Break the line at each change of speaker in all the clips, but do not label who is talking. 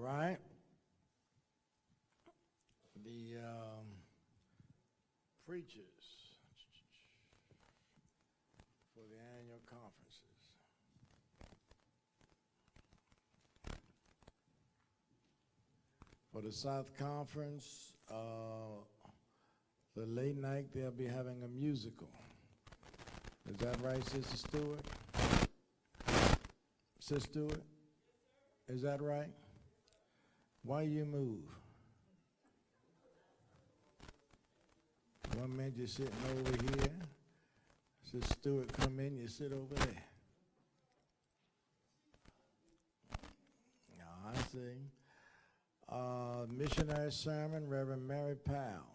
right. The preachers for the annual conferences. For the South Conference, the late night, they'll be having a musical. Is that right, Sister Stewart? Sister Stewart? Is that right? Why you move? One minute you're sitting over here. Sister Stewart come in, you sit over there. I see. Missionary sermon, Reverend Mary Powell.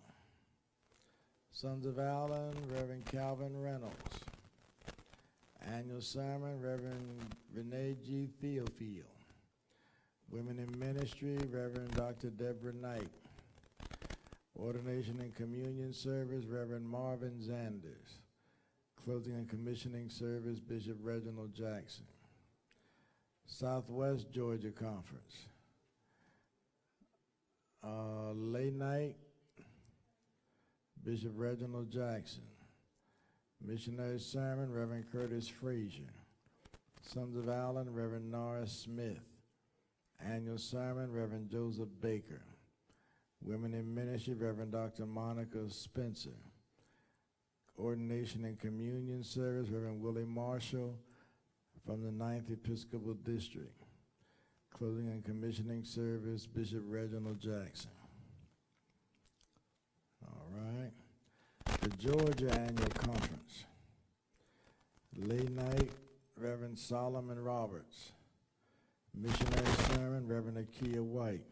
Sons of Allen, Reverend Calvin Reynolds. Annual sermon, Reverend Renee G. Theofield. Women in Ministry, Reverend Dr. Deborah Knight. Ordination and Communion Service, Reverend Marvin Zanders. Closing and Commissioning Service, Bishop Reginald Jackson. Southwest Georgia Conference. Late night, Bishop Reginald Jackson. Missionary sermon, Reverend Curtis Frazier. Sons of Allen, Reverend Norris Smith. Annual sermon, Reverend Joseph Baker. Women in Ministry, Reverend Dr. Monica Spencer. Ordination and Communion Service, Reverend Willie Marshall from the 9th Episcopal District. Closing and Commissioning Service, Bishop Reginald Jackson. All right. The Georgia Annual Conference. Late night, Reverend Solomon Roberts. Missionary sermon, Reverend Akia White.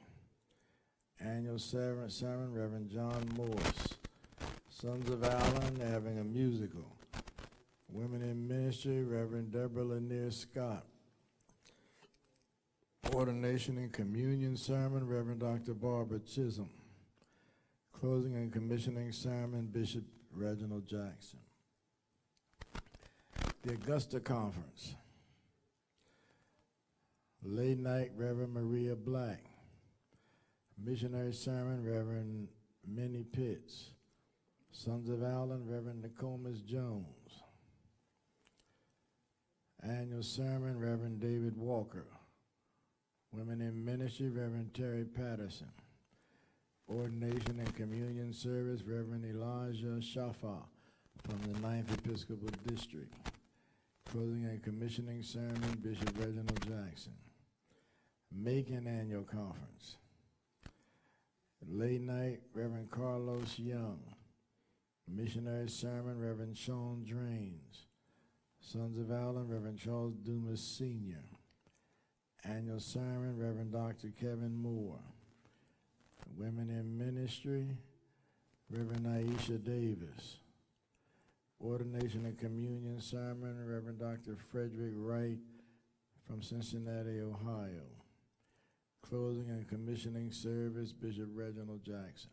Annual sermon, Reverend John Morse. Sons of Allen, they're having a musical. Women in Ministry, Reverend Deborah Lanier Scott. Ordination and Communion sermon, Reverend Dr. Barbara Chisholm. Closing and Commissioning sermon, Bishop Reginald Jackson. The Augusta Conference. Late night, Reverend Maria Black. Missionary sermon, Reverend Minnie Pitts. Sons of Allen, Reverend Nicomas Jones. Annual sermon, Reverend David Walker. Women in Ministry, Reverend Terry Patterson. Ordination and Communion Service, Reverend Elijah Shafa from the 9th Episcopal District. Closing and Commissioning sermon, Bishop Reginald Jackson. Macon Annual Conference. Late night, Reverend Carlos Young. Missionary sermon, Reverend Sean Drains. Sons of Allen, Reverend Charles Dumas Sr. Annual sermon, Reverend Dr. Kevin Moore. Women in Ministry, Reverend Aisha Davis. Ordination and Communion sermon, Reverend Dr. Frederick Wright from Cincinnati, Ohio. Closing and Commissioning Service, Bishop Reginald Jackson.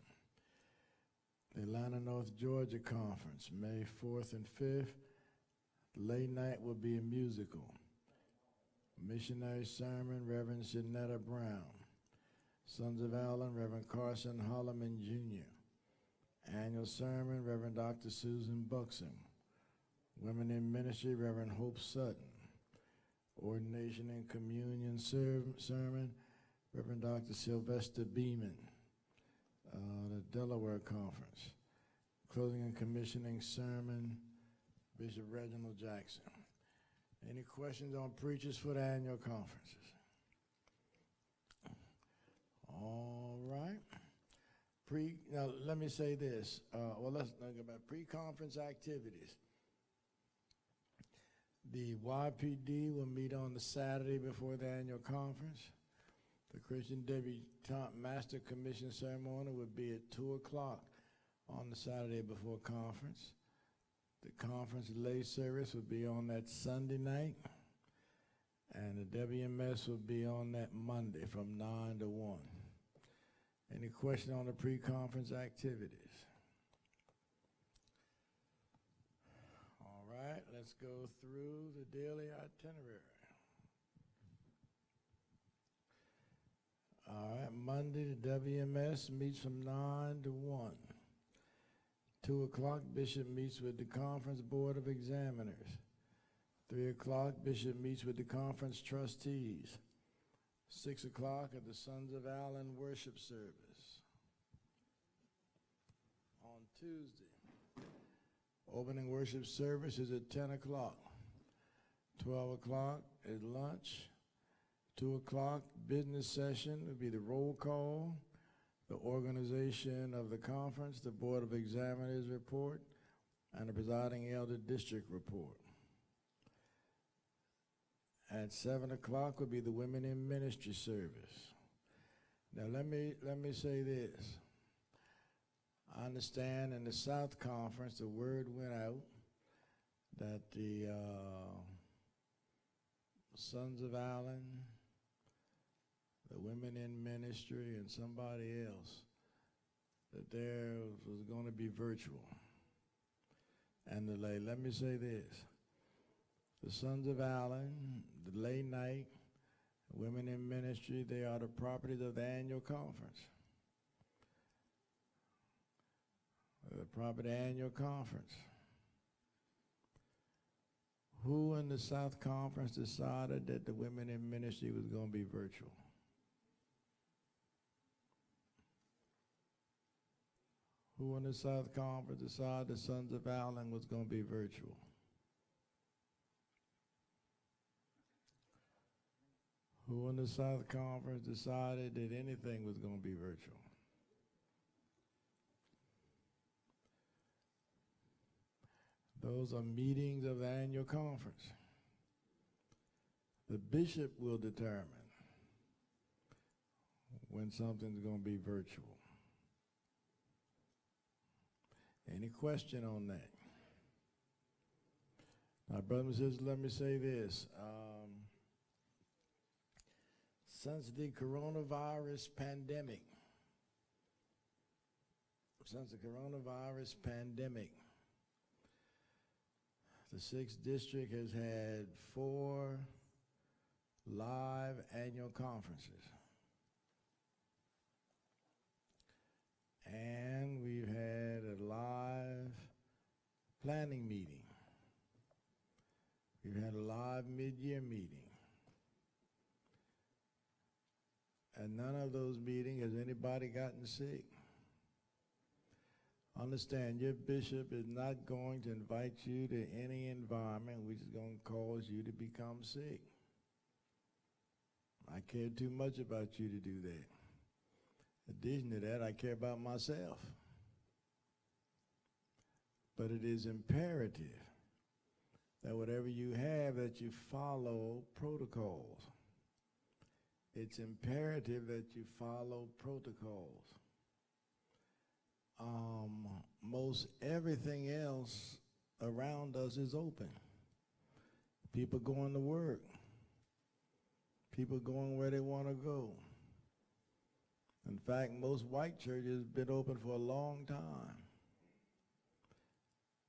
The Atlanta North Georgia Conference, May 4th and 5th. Late night will be a musical. Missionary sermon, Reverend Shanetta Brown. Sons of Allen, Reverend Carson Holloman Jr. Annual sermon, Reverend Dr. Susan Buxom. Women in Ministry, Reverend Hope Sutton. Ordination and Communion sermon, Reverend Dr. Sylvester Beeman. The Delaware Conference. Closing and Commissioning sermon, Bishop Reginald Jackson. Any questions on preachers for the annual conferences? All right. Now, let me say this. Let's talk about pre-conference activities. The YPD will meet on the Saturday before the annual conference. The Christian Debutante Master Commission ceremony would be at 2 o'clock on the Saturday before conference. The conference lay service would be on that Sunday night, and the WMS would be on that Monday from 9 to 1. Any question on the pre-conference activities? All right, let's go through the daily itinerary. Sunday, the WMS meets from 9 to 1. 2 o'clock, Bishop meets with the Conference Board of Examiners. 3 o'clock, Bishop meets with the conference trustees. 6 o'clock at the Sons of Allen worship service. On Tuesday, opening worship service is at 10 o'clock. 12 o'clock is lunch. 2 o'clock, business session would be the roll call, the organization of the conference, the Board of Examiners report, and the presiding elder district report. At 7 o'clock would be the Women in Ministry service. Now let me say this. I understand in the South Conference the word went out that the Sons of Allen, the Women in Ministry, and somebody else, that there was going to be virtual. And let me say this. The Sons of Allen, the lay night, Women in Ministry, they are the properties of the annual conference. The property annual conference. Who in the South Conference decided that the Women in Ministry was going to be virtual? Who in the South Conference decided the Sons of Allen was going to be virtual? Who in the South Conference decided that anything was going to be virtual? Those are meetings of the annual conference. The bishop will determine when something's going to be virtual. Any question on that? Now, brothers and sisters, let me say this. Since the coronavirus pandemic, the 6th District has had 4 live annual conferences. And we've had a live planning meeting. We've had a live mid-year meeting. And none of those meetings has anybody gotten sick. Understand, your bishop is not going to invite you to any environment which is going to cause you to become sick. I care too much about you to do that. In addition to that, I care about myself. But it is imperative that whatever you have, that you follow protocols. It's imperative that you follow protocols. Most everything else around us is open. People going to work. People going where they want to go. In fact, most white churches have been open for a long time.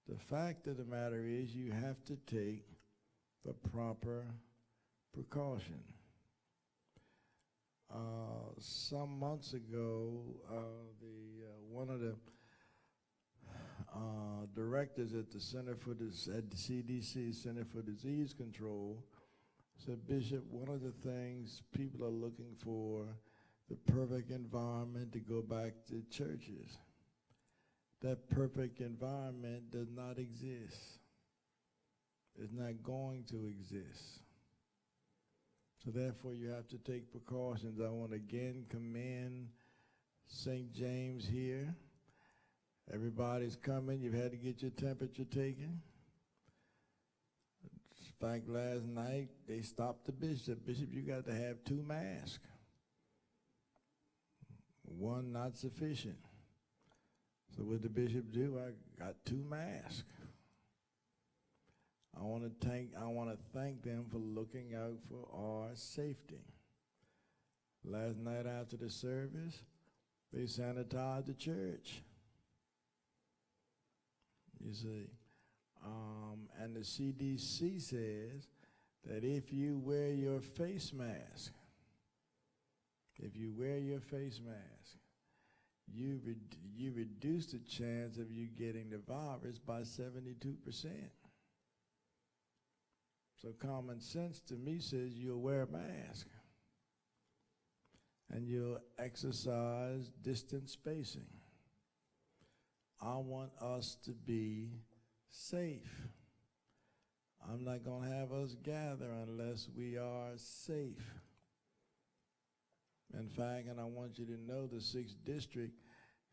The fact of the matter is you have to take the proper precaution. Some months ago, one of the directors at the CDC, Center for Disease Control, said, Bishop, one of the things people are looking for, the perfect environment to go back to churches. That perfect environment does not exist. It's not going to exist. So therefore, you have to take precautions. I want to again commend St. James here. Everybody's coming. You've had to get your temperature taken. In fact, last night, they stopped the bishop. Bishop, you got to have 2 masks. 1 not sufficient. So what did the bishop do? I got 2 masks. I want to thank them for looking out for our safety. Last night after the service, they sanitized the church. You see, and the CDC says that if you wear your face mask, if you wear your face mask, you reduce the chance of you getting the virus by 72%. So common sense to me says you'll wear a mask and you'll exercise distance spacing. I want us to be safe. I'm not going to have us gather unless we are safe. In fact, and I want you to know, the 6th District,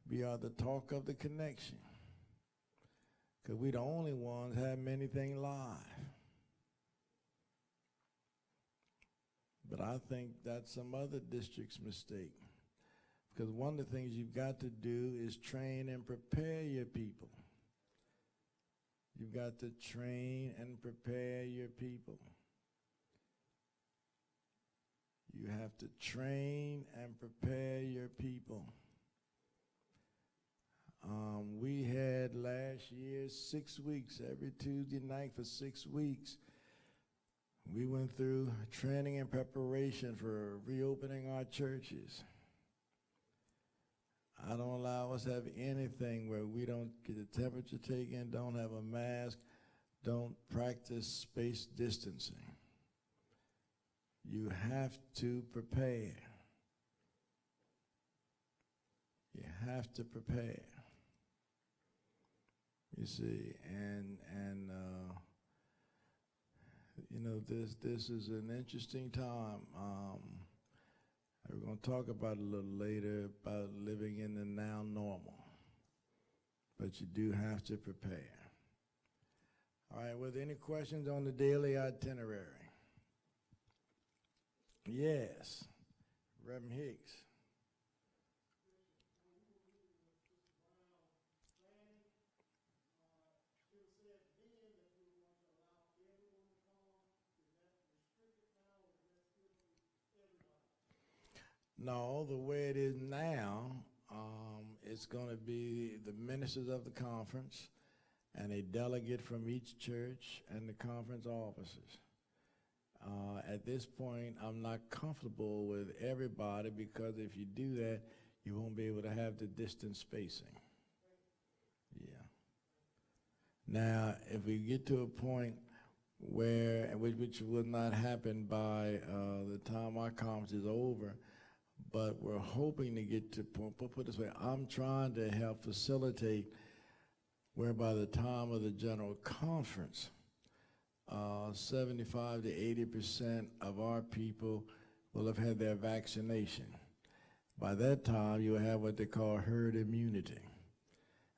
we are the talk of the connection, because we the only ones have anything live. But I think that's some other district's mistake, because one of the things you've got to do is train and prepare your people. You've got to train and prepare your people. You have to train and prepare your people. We had last year 6 weeks, every Tuesday night for 6 weeks. We went through training and preparation for reopening our churches. I don't allow us to have anything where we don't get a temperature taken, don't have a mask, don't practice space distancing. You have to prepare. You have to prepare. You see, and you know, this is an interesting time. We're going to talk about it a little later, about living in the now normal. But you do have to prepare. All right, were there any questions on the daily itinerary? Yes, Reverend Hicks. No, the way it is now, it's going to be the ministers of the conference and a delegate from each church and the conference officers. At this point, I'm not comfortable with everybody, because if you do that, you won't be able to have the distance spacing. Yeah. Now, if we get to a point where, which will not happen by the time our conference is over, but we're hoping to get to, put it this way, I'm trying to help facilitate where by the time of the general conference, 75 to 80% of our people will have had their vaccination. By that time, you'll have what they call herd immunity,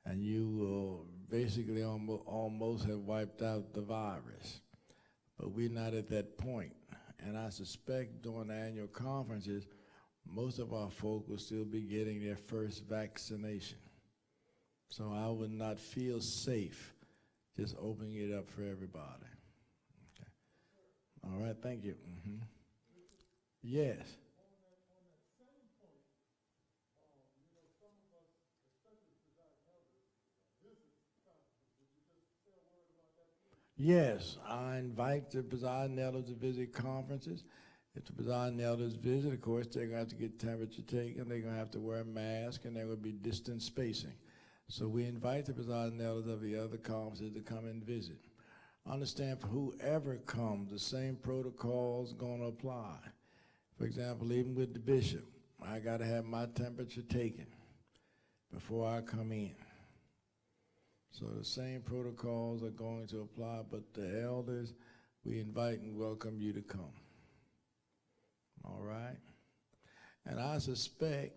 and you will basically almost have wiped out the virus. But we're not at that point, and I suspect during the annual conferences, most of our folk will still be getting their first vaccination. So I would not feel safe just opening it up for everybody. Okay. All right, thank you. Mm-hmm. Yes. Yes, I invite the presiding elders to visit conferences. If the presiding elders visit, of course, they're going to have to get temperature taken, they're going to have to wear a mask, and there will be distance spacing. So we invite the presiding elders of the other conferences to come and visit. Understand, for whoever comes, the same protocol's going to apply. For example, even with the bishop, I got to have my temperature taken before I come in. So the same protocols are going to apply, but the elders, we invite and welcome you to come. All right? And I suspect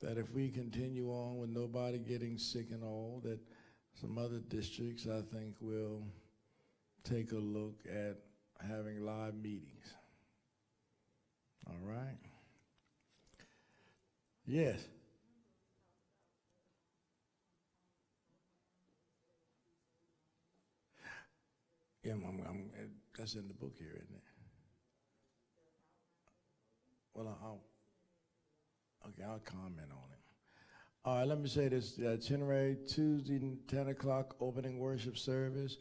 that if we continue on with nobody getting sick and all, that some other districts, I think, will take a look at having live meetings. All right? Yes? Yeah, that's in the book here, isn't it? Well, I'll comment on it. All right, let me say this. The itinerary, Tuesday, 10 o'clock, opening worship service.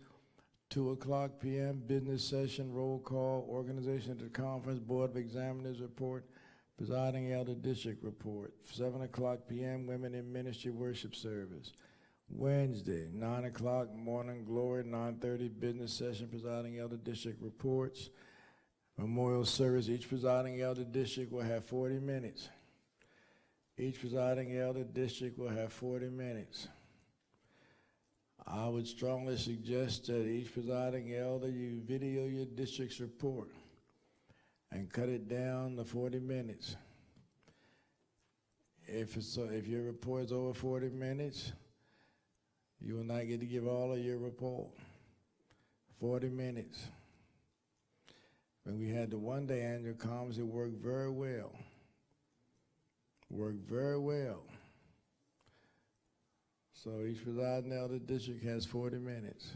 2 o'clock p.m., business session, roll call, organization of the conference, Board of Examiners report, Presiding Elder District Report, 7 o'clock p.m., Women in Ministry Worship Service. Wednesday, 9 o'clock, Morning Glory, 9:30, Business Session, Presiding Elder District Reports. Memorial Service, each Presiding Elder District will have 40 minutes. Each Presiding Elder District will have 40 minutes. I would strongly suggest that each Presiding Elder, you video your district's report and cut it down to 40 minutes. If your report is over 40 minutes, you will not get to give all of your report. 40 minutes. When we had the one-day annual conference, it worked very well. Worked very well. So each presiding elder district has 40 minutes.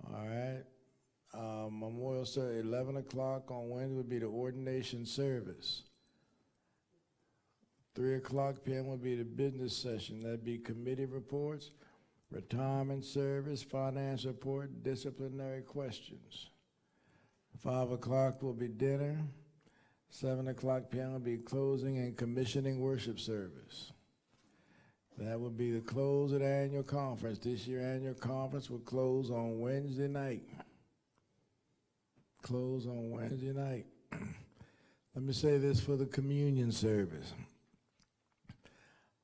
All right. Memorial service, 11 o'clock on Wednesday would be the ordination service. 3 o'clock p.m. would be the business session. That'd be committee reports, retirement service, finance report, disciplinary questions. 5 o'clock will be dinner. 7 o'clock p.m. will be closing and commissioning worship service. That would be the close of the annual conference. This year annual conference will close on Wednesday night. Close on Wednesday night. Let me say this for the communion service.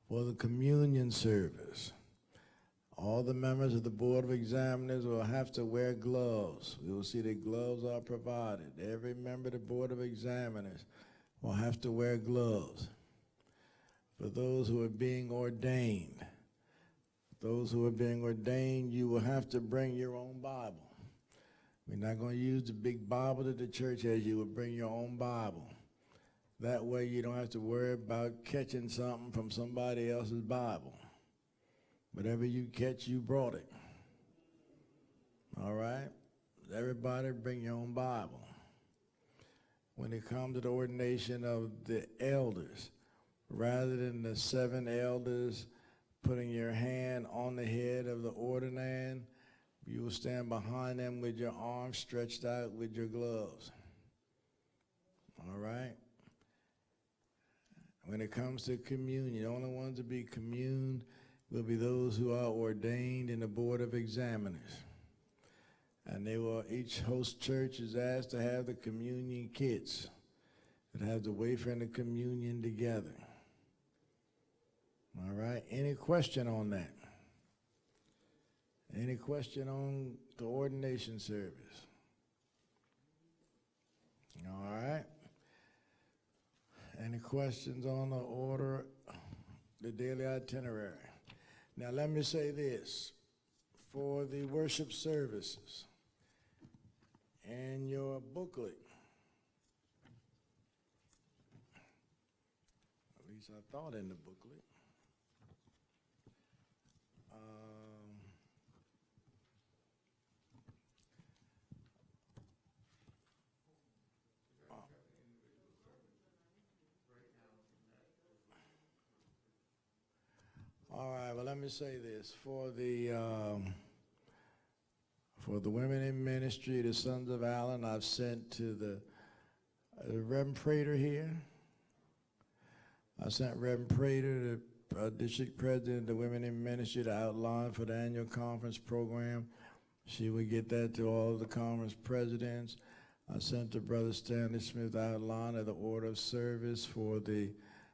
For the communion service, all the members of the Board of Examiners will have to wear gloves. We will see that gloves are provided. Every member of the Board of Examiners will have to wear gloves. For those who are being ordained, you will have to bring your own Bible. We're not going to use the big Bible that the church has. You will bring your own Bible. That way you don't have to worry about catching something from somebody else's Bible. Whatever you catch, you brought it. All right? Everybody bring your own Bible. When it comes to the ordination of the elders, rather than the 7 elders putting your hand on the head of the ordinand, you will stand behind them with your arms stretched out with your gloves. All right? When it comes to communion, the only ones to be communed will be those who are ordained in the Board of Examiners. And they will, each host church is asked to have the communion kits that have the wafer and the communion together. All right, any question on that? Any question on the ordination service? All right. Any questions on the order, the daily itinerary? Now let me say this, for the worship services, in your booklet, at least I thought in the booklet, all right, well, let me say this. For the women in ministry, the Sons of Allen, I've sent to the Reverend Prater here. I sent Reverend Prater, the district president of the women in ministry, to outline for the annual conference program. She would get that to all of the conference presidents. I sent to Brother Stanley Smith the outline of the order of service for the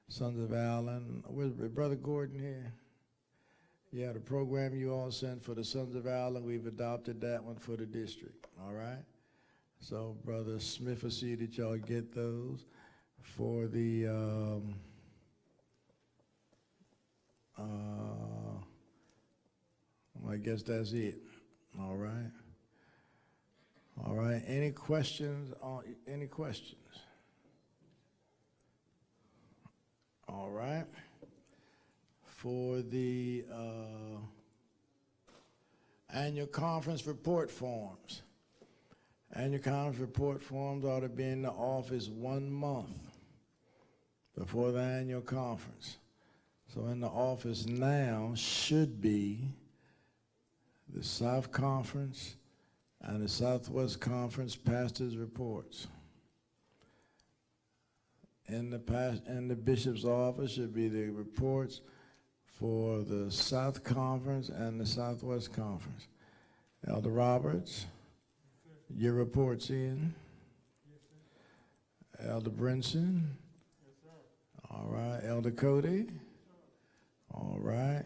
Sons of Allen. Where's Brother Gordon here? Yeah, the program you all sent for the Sons of Allen, we've adopted that one for the district, all right? So Brother Smith will see that y'all get those. For the, I guess that's it, all right? All right, any questions? Any questions? All right. For the annual conference report forms. Annual conference report forms ought to be in the office 1 month before the annual conference. So in the office now should be the South Conference and the Southwest Conference pastors' reports. in the bishop's office should be the reports for the South Conference and the Southwest Conference. Elder Roberts, your report's in. Elder Brinson. All right. Elder Cody. All right.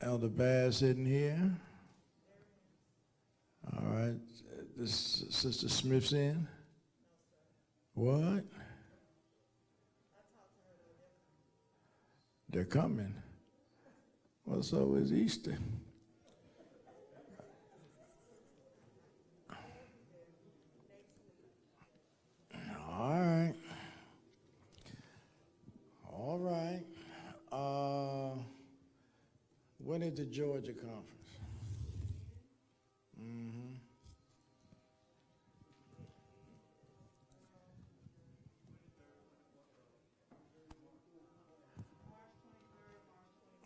Elder Bass sitting here. All right. This Sister Smith's in. What? They're coming. Well, so is Easter. All right. All right. When is the Georgia conference?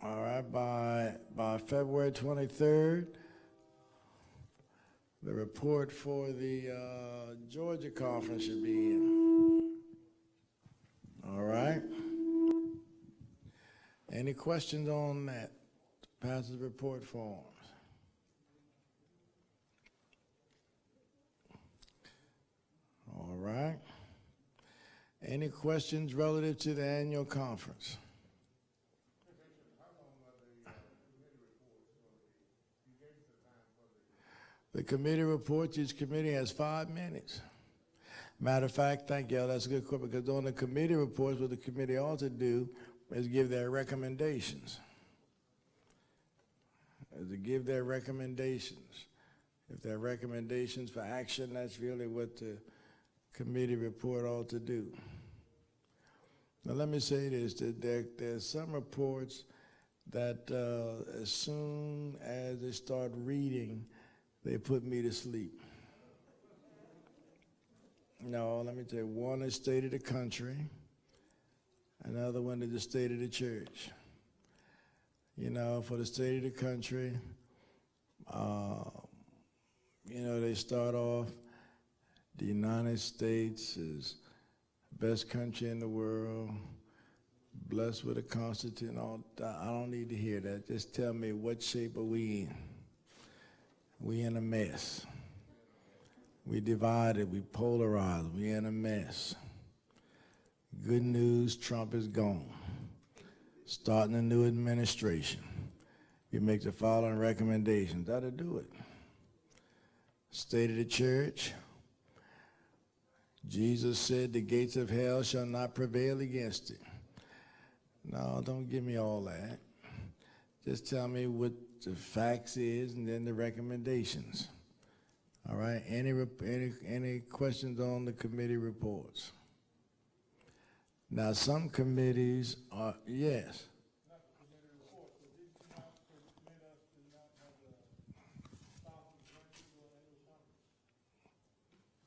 All right, by February 23rd, the report for the Georgia conference should be in. All right. Any questions on that? Pastor's report forms. All right. Any questions relative to the annual conference? The committee reports, each committee has 5 minutes. Matter of fact, thank you, that's a good question, because on the committee reports, what the committee ought to do is give their recommendations. If there are recommendations for action, that's really what the committee report ought to do. Now let me say this, that there's some reports that as soon as they start reading, they put me to sleep. No, let me tell you, one is state of the country, another one is the state of the church. You know, for the state of the country, you know, they start off, the United States is the best country in the world, blessed with a constitution. I don't need to hear that. Just tell me what shape are we in. We in a mess. We divided, we polarized, we in a mess. Good news, Trump is gone. Starting a new administration. You make the following recommendations. That'll do it. State of the church. Jesus said the gates of hell shall not prevail against it. No, don't give me all that. Just tell me what the facts is and then the recommendations. All right, any questions on the committee reports? Now some committees are, yes.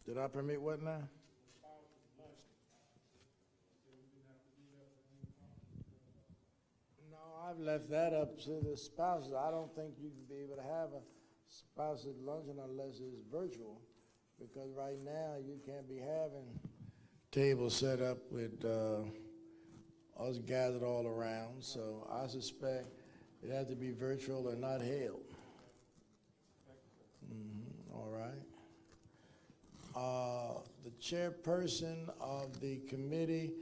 Did I permit what now? No, I've left that up to the spouses. I don't think you can be able to have a spouses luncheon unless it's virtual, because right now you can't be having tables set up with us gathered all around. So I suspect it has to be virtual or not held. All right. The chairperson of the committee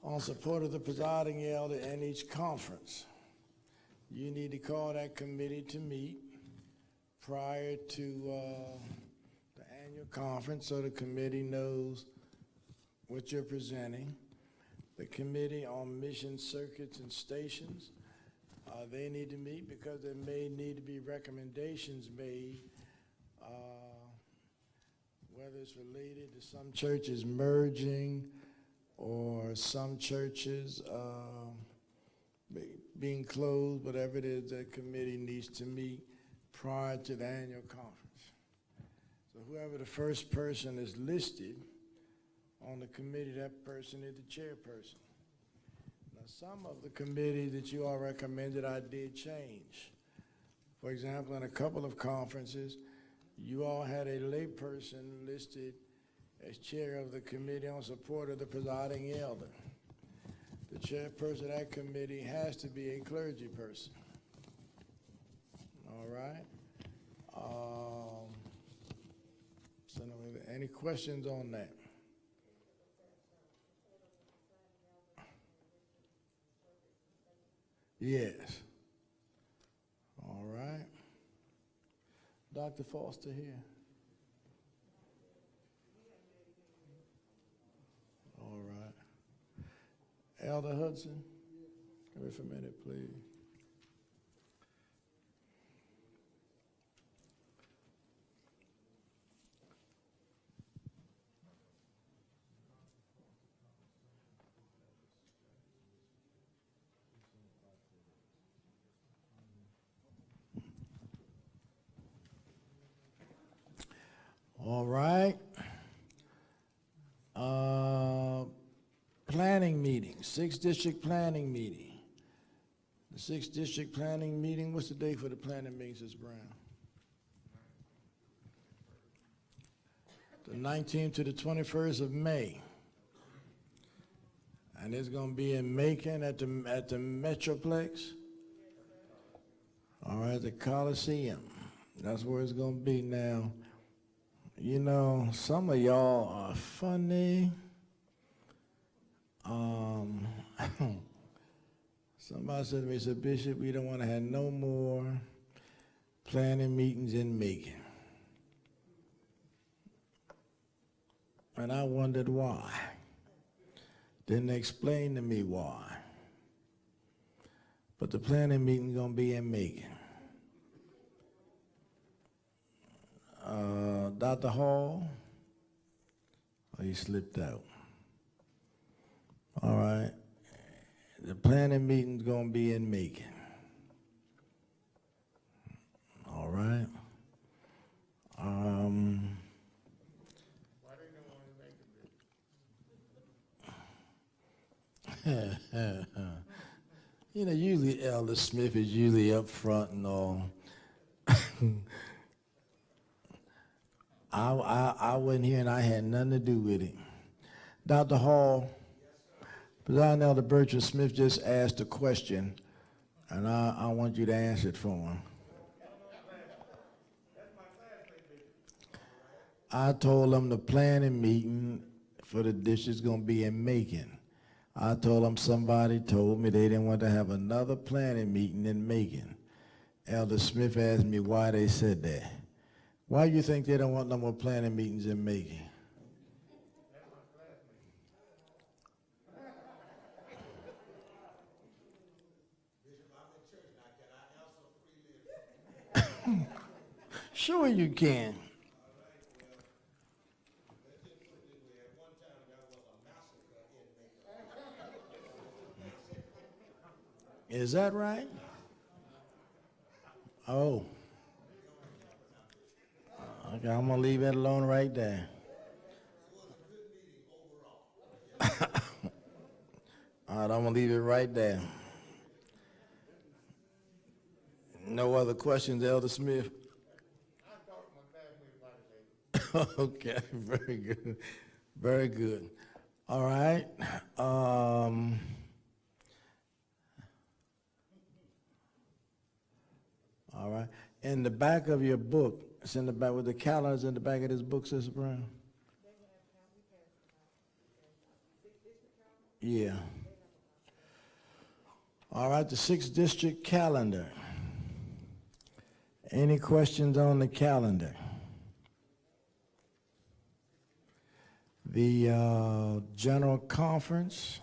on support of the presiding elder in each conference. You need to call that committee to meet prior to the annual conference so the committee knows what you're presenting. The committee on mission circuits and stations, they need to meet because there may need to be recommendations made, whether it's related to some churches merging or some churches being closed, whatever it is, the committee needs to meet prior to the annual conference. So whoever the first person is listed on the committee, that person is the chairperson. Now some of the committees that you all recommended, I did change. For example, in a couple of conferences, you all had a layperson listed as chair of the Committee on Support of the Presiding Elder. The chairperson of that committee has to be a clergy person. All right? So any questions on that? Yes. All right. Dr. Foster here. All right. Elder Hudson, come here for a minute, please. All right. Planning meeting, 6th District Planning meeting. The 6th District Planning meeting, what's the date for the planning meeting, Ms. Brown? The 19th to the 21st of May. And it's going to be in Macon at the Metroplex. All right, the Coliseum. That's where it's going to be now. You know, some of y'all are funny. Somebody said to me, said, Bishop, we don't want to have no more planning meetings in Macon. And I wondered why. Didn't explain to me why. But the planning meeting's going to be in Macon. Dr. Hall? Oh, he slipped out. All right. The planning meeting's going to be in Macon. All right. Why they don't want to make it? You know, usually Elder Smith is usually up front and all. I wasn't here and I had nothing to do with it. Dr. Hall, Presiding Elder Bertram Smith just asked a question, and I want you to answer it for him. I told him the planning meeting for the district's going to be in Macon. I told him somebody told me they didn't want to have another planning meeting in Macon. Elder Smith asked me why they said that. Why do you think they don't want no more planning meetings in Macon? Sure you can. Is that right? Oh. Okay, I'm going to leave that alone right there. All right, I'm going to leave it right there. No other questions, Elder Smith? Okay, very good. Very good. All right. All right. In the back of your book, it's in the back with the calendars in the back of this book, Sister Brown? Yeah. All right, the 6th District calendar. Any questions on the calendar? The General Conference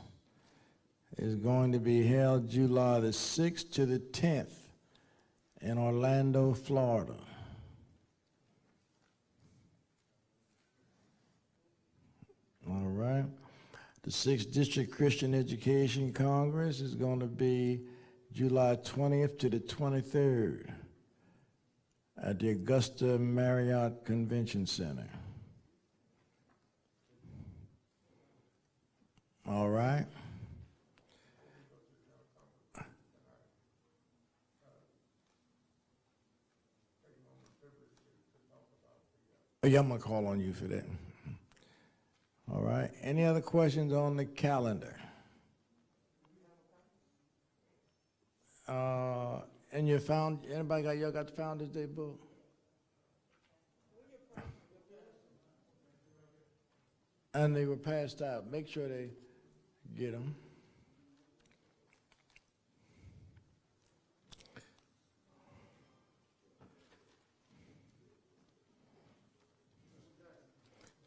is going to be held July the 6th to the 10th in Orlando, Florida. All right. The 6th District Christian Education Congress is going to be July 20th to the 23rd at the Augusta Marriott Convention Center. All right. Oh, yeah, I'm going to call on you for that. right. Any other questions on the calendar? And you found, anybody got, y'all got the Founders Day book? And they were passed out. Make sure they get them.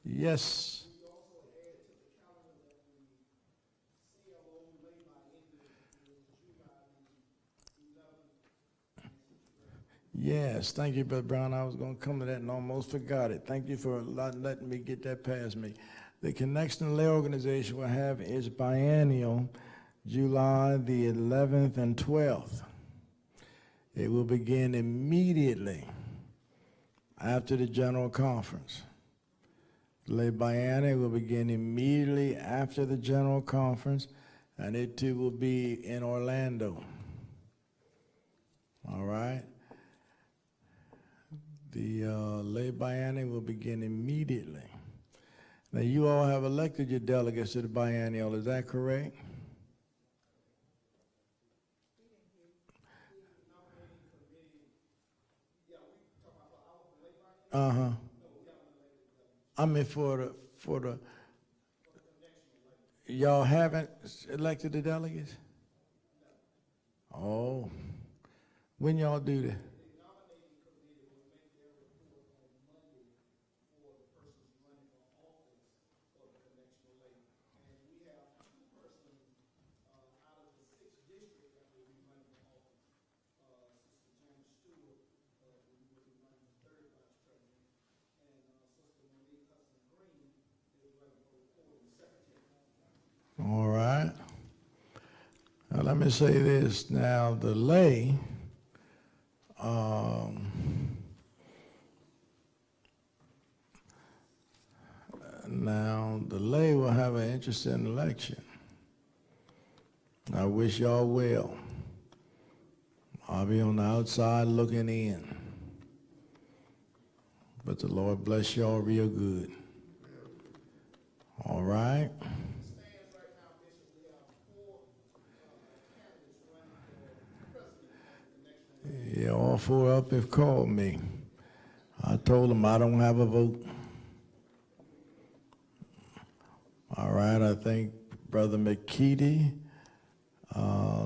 Yes. Yes, thank you, Brother Brown. I was going to come to that and almost forgot it. Thank you for letting me get that past me. The Connection Lay Organization will have its biennial July the 11th and 12th. It will begin immediately after the General Conference. The Lay Biennial will begin immediately after the General Conference, and it too will be in Orlando. All right? The Lay Biennial will begin immediately. Now, you all have elected your delegates to the biennial, is that correct? Uh-huh. I mean, for the, y'all haven't elected the delegates? Oh, when y'all do that? All right. Now, let me say this. Now, the lay, will have an interesting election. I wish y'all well. I'll be on the outside looking in. But the Lord bless y'all real good. All right. Yeah, all four up have called me. I told them I don't have a vote. All right, I think Brother McKeedy,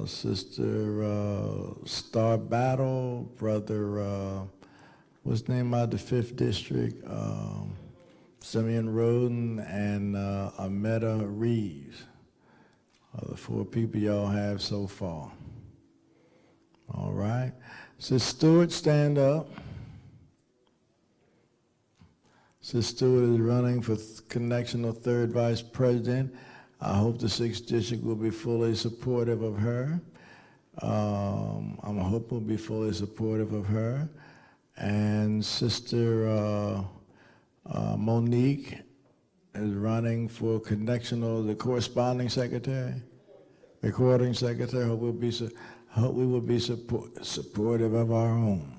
Sister Star Battle, Brother, what's the name of the 5th District? Simeon Roden and Ametta Reeves are the 4 people y'all have so far. All right. Sister Stewart, stand up. Sister Stewart is running for Connectional 3rd Vice President. I hope the 6th District will be fully supportive of her. I'm hoping we'll be fully supportive of her. And Sister Monique is running for Connectional, the Corresponding Secretary, Recording Secretary. Hope we will be supportive of our own.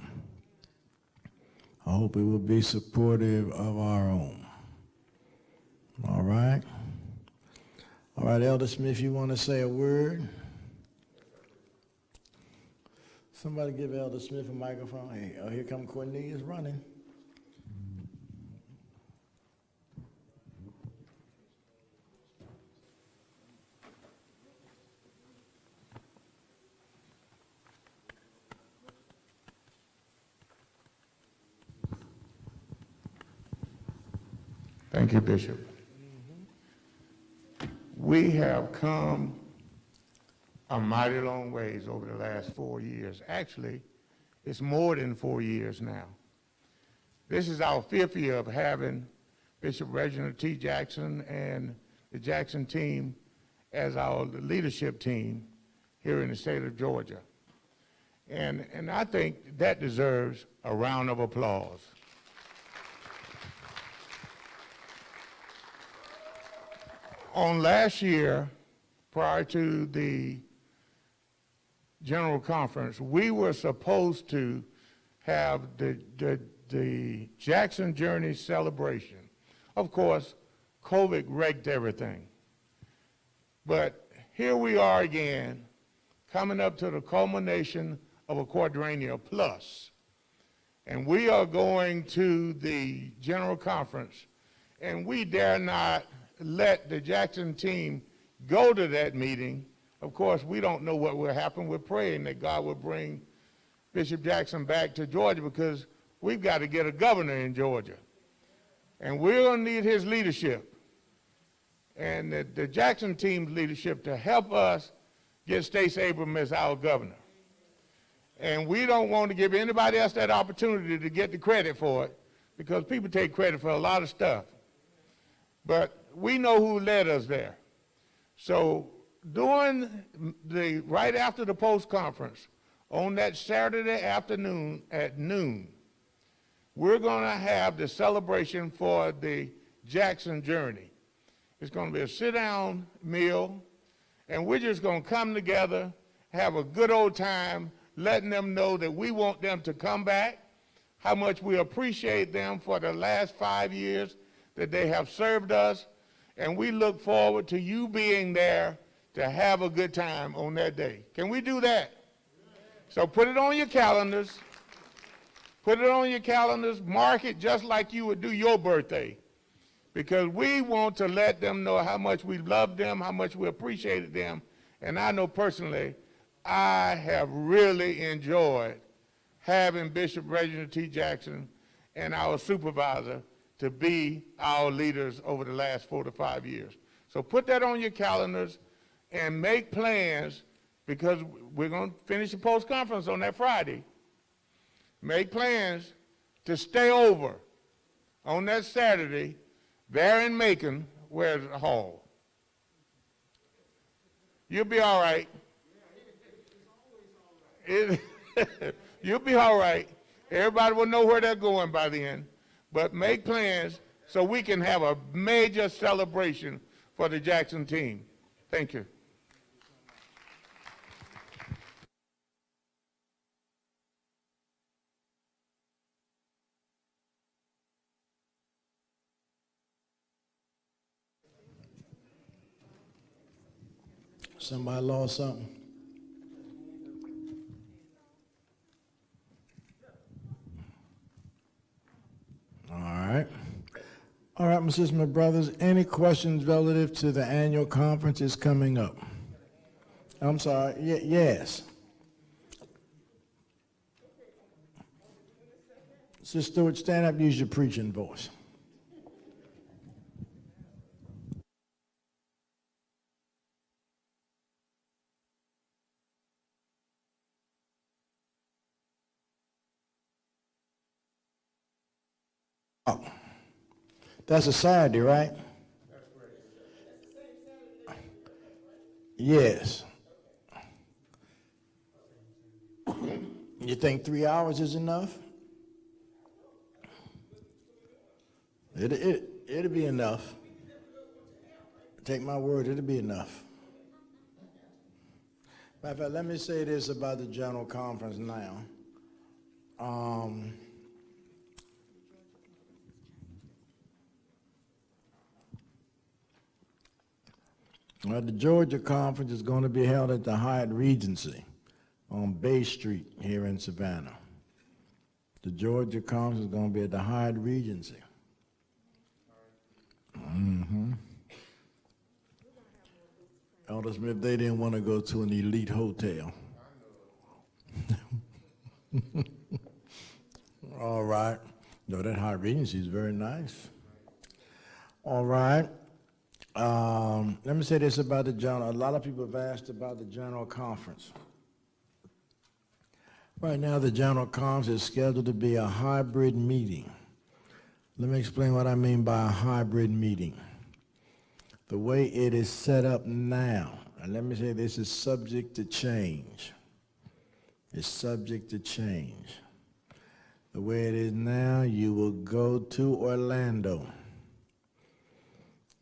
I hope we will be supportive of our own. All right? All right, Elder Smith, you want to say a word? Somebody give Elder Smith a microphone. Hey, oh, here come Cornelius running.
Thank you, Bishop. We have come a mighty long ways over the last 4 years. Actually, it's more than 4 years now. This is our 5th year of having Bishop Reginald T. Jackson and the Jackson team as our leadership team here in the state of Georgia. And I think that deserves a round of applause. On last year, prior to the General Conference, we were supposed to have the Jackson Journey celebration. Of course, COVID wrecked everything. But here we are again, coming up to the culmination of a quadrennial plus. And we are going to the General Conference, and we dare not let the Jackson team go to that meeting. Of course, we don't know what will happen. We're praying that God will bring Bishop Jackson back to Georgia, because we've got to get a governor in Georgia. And we're going to need his leadership and the Jackson team's leadership to help us get Stacey Abrams as our governor. And we don't want to give anybody else that opportunity to get the credit for it, because people take credit for a lot of stuff. But we know who led us there. So right after the post-conference, on that Saturday afternoon at noon, we're going to have the celebration for the Jackson journey. It's going to be a sit-down meal, and we're just going to come together, have a good old time, letting them know that we want them to come back, how much we appreciate them for the last 5 years that they have served us, and we look forward to you being there to have a good time on that day. Can we do that? So put it on your calendars. Put it on your calendars. Mark it just like you would do your birthday, because we want to let them know how much we love them, how much we appreciated them. And I know personally, I have really enjoyed having Bishop Reginald T. Jackson and our supervisor to be our leaders over the last 4 to 5 years. So put that on your calendars and make plans, because we're going to finish the post-conference on that Friday. Make plans to stay over on that Saturday there in Macon, where's the hall. You'll be all right. You'll be all right. Everybody will know where they're going by then. But make plans so we can have a major celebration for the Jackson team. Thank you.
Somebody lost something? All right, my sisters, my brothers, any questions relative to the annual conference is coming up? I'm sorry, yes. Sister Stewart, stand up, use your preaching voice. Oh. That's a Saturday, right? Yes. You think 3 hours is enough? It'll be enough. Take my word, it'll be enough. Matter of fact, let me say this about the General Conference now. The Georgia Conference is going to be held at the Hyatt Regency on Bay Street here in Savannah. The Georgia Conference is going to be at the Hyatt Regency. Elder Smith, they didn't want to go to an elite hotel. All right. No, that Hyatt Regency is very nice. All right. Let me say this about the general. A lot of people have asked about the General Conference. Right now, the General Conference is scheduled to be a hybrid meeting. Let me explain what I mean by a hybrid meeting. The way it is set up now, and let me say this is subject to change. It's subject to change. The way it is now, you will go to Orlando.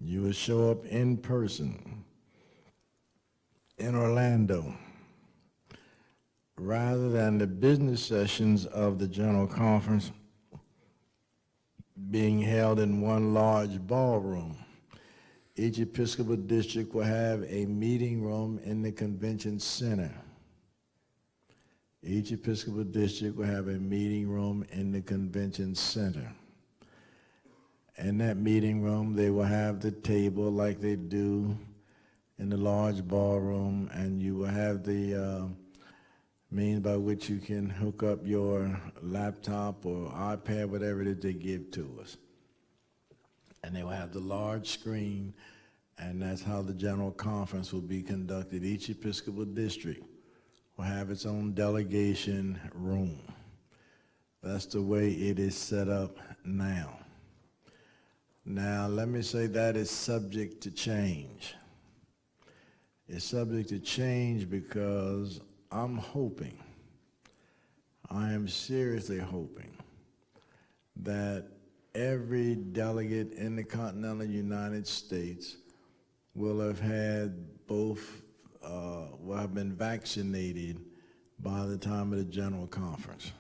You will show up in person in Orlando, rather than the business sessions of the General Conference being held in one large ballroom. Each Episcopal District will have a meeting room in the convention center. Each Episcopal District will have a meeting room in the convention center. In that meeting room, they will have the table like they do in the large ballroom, and you will have the means by which you can hook up your laptop or iPad, whatever it is they give to us. And they will have the large screen, and that's how the general conference will be conducted. Each Episcopal District will have its own delegation room. That's the way it is set up now. Now, let me say that is subject to change. It's subject to change because I'm hoping, I am seriously hoping, that every delegate in the continental United States will have had both, will have been vaccinated by the time of the general conference.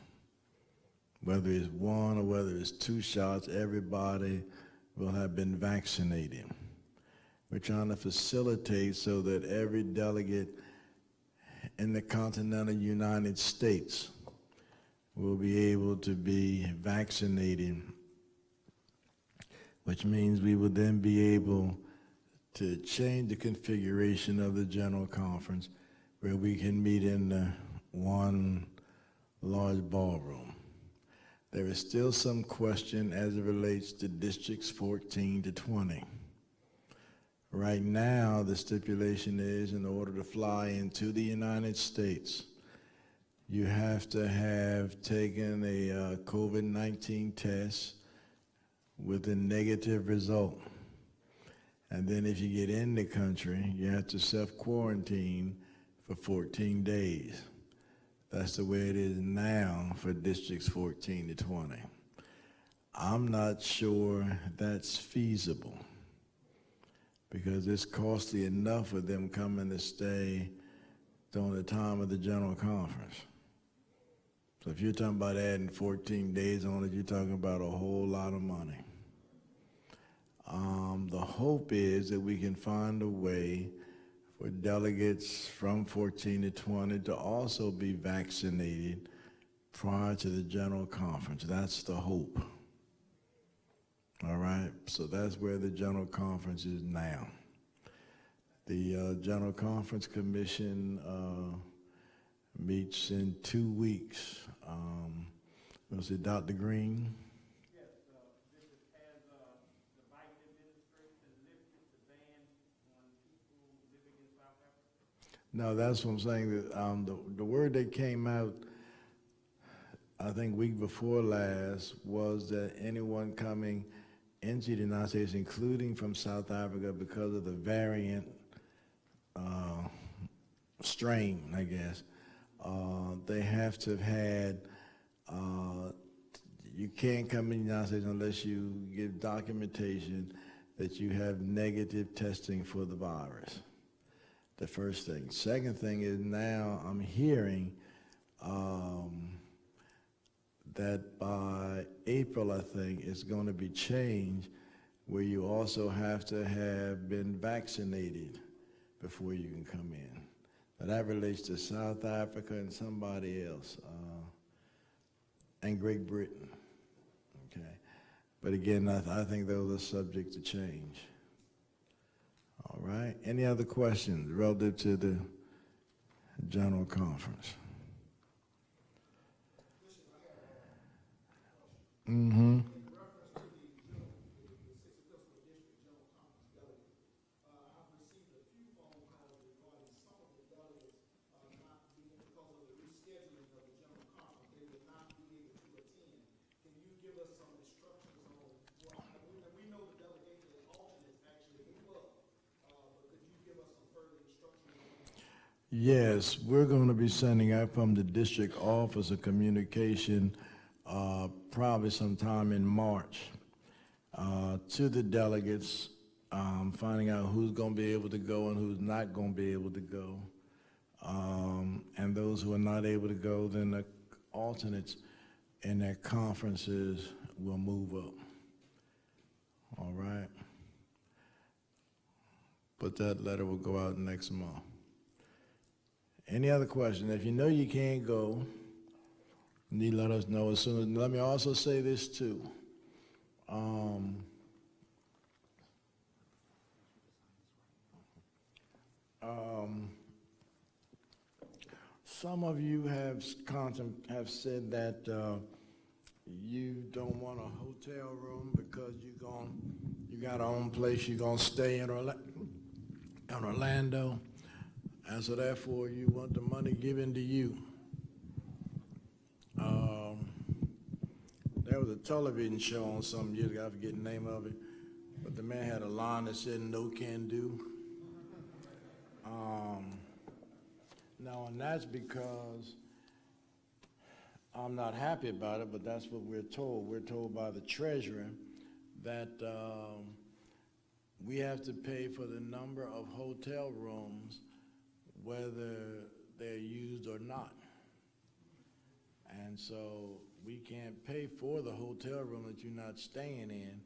Whether it's one or whether it's 2 shots, everybody will have been vaccinated. We're trying to facilitate so that every delegate in the continental United States will be able to be vaccinated, which means we will then be able to change the configuration of the general conference where we can meet in the one large ballroom. There is still some question as it relates to districts 14 to 20. Right now, the stipulation is in order to fly into the United States, you have to have taken a COVID-19 test with a negative result. And then if you get in the country, you have to self-quarantine for 14 days. That's the way it is now for districts 14 to 20. I'm not sure that's feasible because it's costly enough for them coming to stay during the time of the general conference. So if you're talking about adding 14 days on it, you're talking about a whole lot of money. The hope is that we can find a way for delegates from 14 to 20 to also be vaccinated prior to the general conference. That's the hope. All right, so that's where the general conference is now. The General Conference Commission meets in 2 weeks. We'll see Dr. Green.
Yes, this is as the Biden administration lifted the ban on people living in South Africa.
No, that's what I'm saying. That the word that came out, I think week before last, was that anyone coming into the United States, including from South Africa, because of the variant strain, I guess, they have to have had, you can't come in the United States unless you give documentation that you have negative testing for the virus. The first thing. Second thing is now I'm hearing that by April, I think, it's going to be changed where you also have to have been vaccinated before you can come in. Now, that relates to South Africa and somebody else, and Great Britain. Okay, but again, I think those are subject to change. All right. Any other questions relative to the general conference? Mm-hmm. Yes, we're going to be sending out from the district office a communication probably sometime in March to the delegates, finding out who's going to be able to go and who's not going to be able to go. And those who are not able to go, then the alternates in their conferences will move up. All right. but that letter will go out next month. Any other questions? If you know you can't go, you need to let us know as soon as. Let me also say this too. Some of you have said that you don't want a hotel room because you got your own place you're gonna stay in Orlando, and so therefore you want the money given to you. There was a television show on some years ago, I forget the name of it, but the man had a line that said "No can do." Now, and that's because I'm not happy about it, but that's what we're told. We're told by the treasurer that we have to pay for the number of hotel rooms, whether they're used or not. And so we can't pay for the hotel room that you're not staying in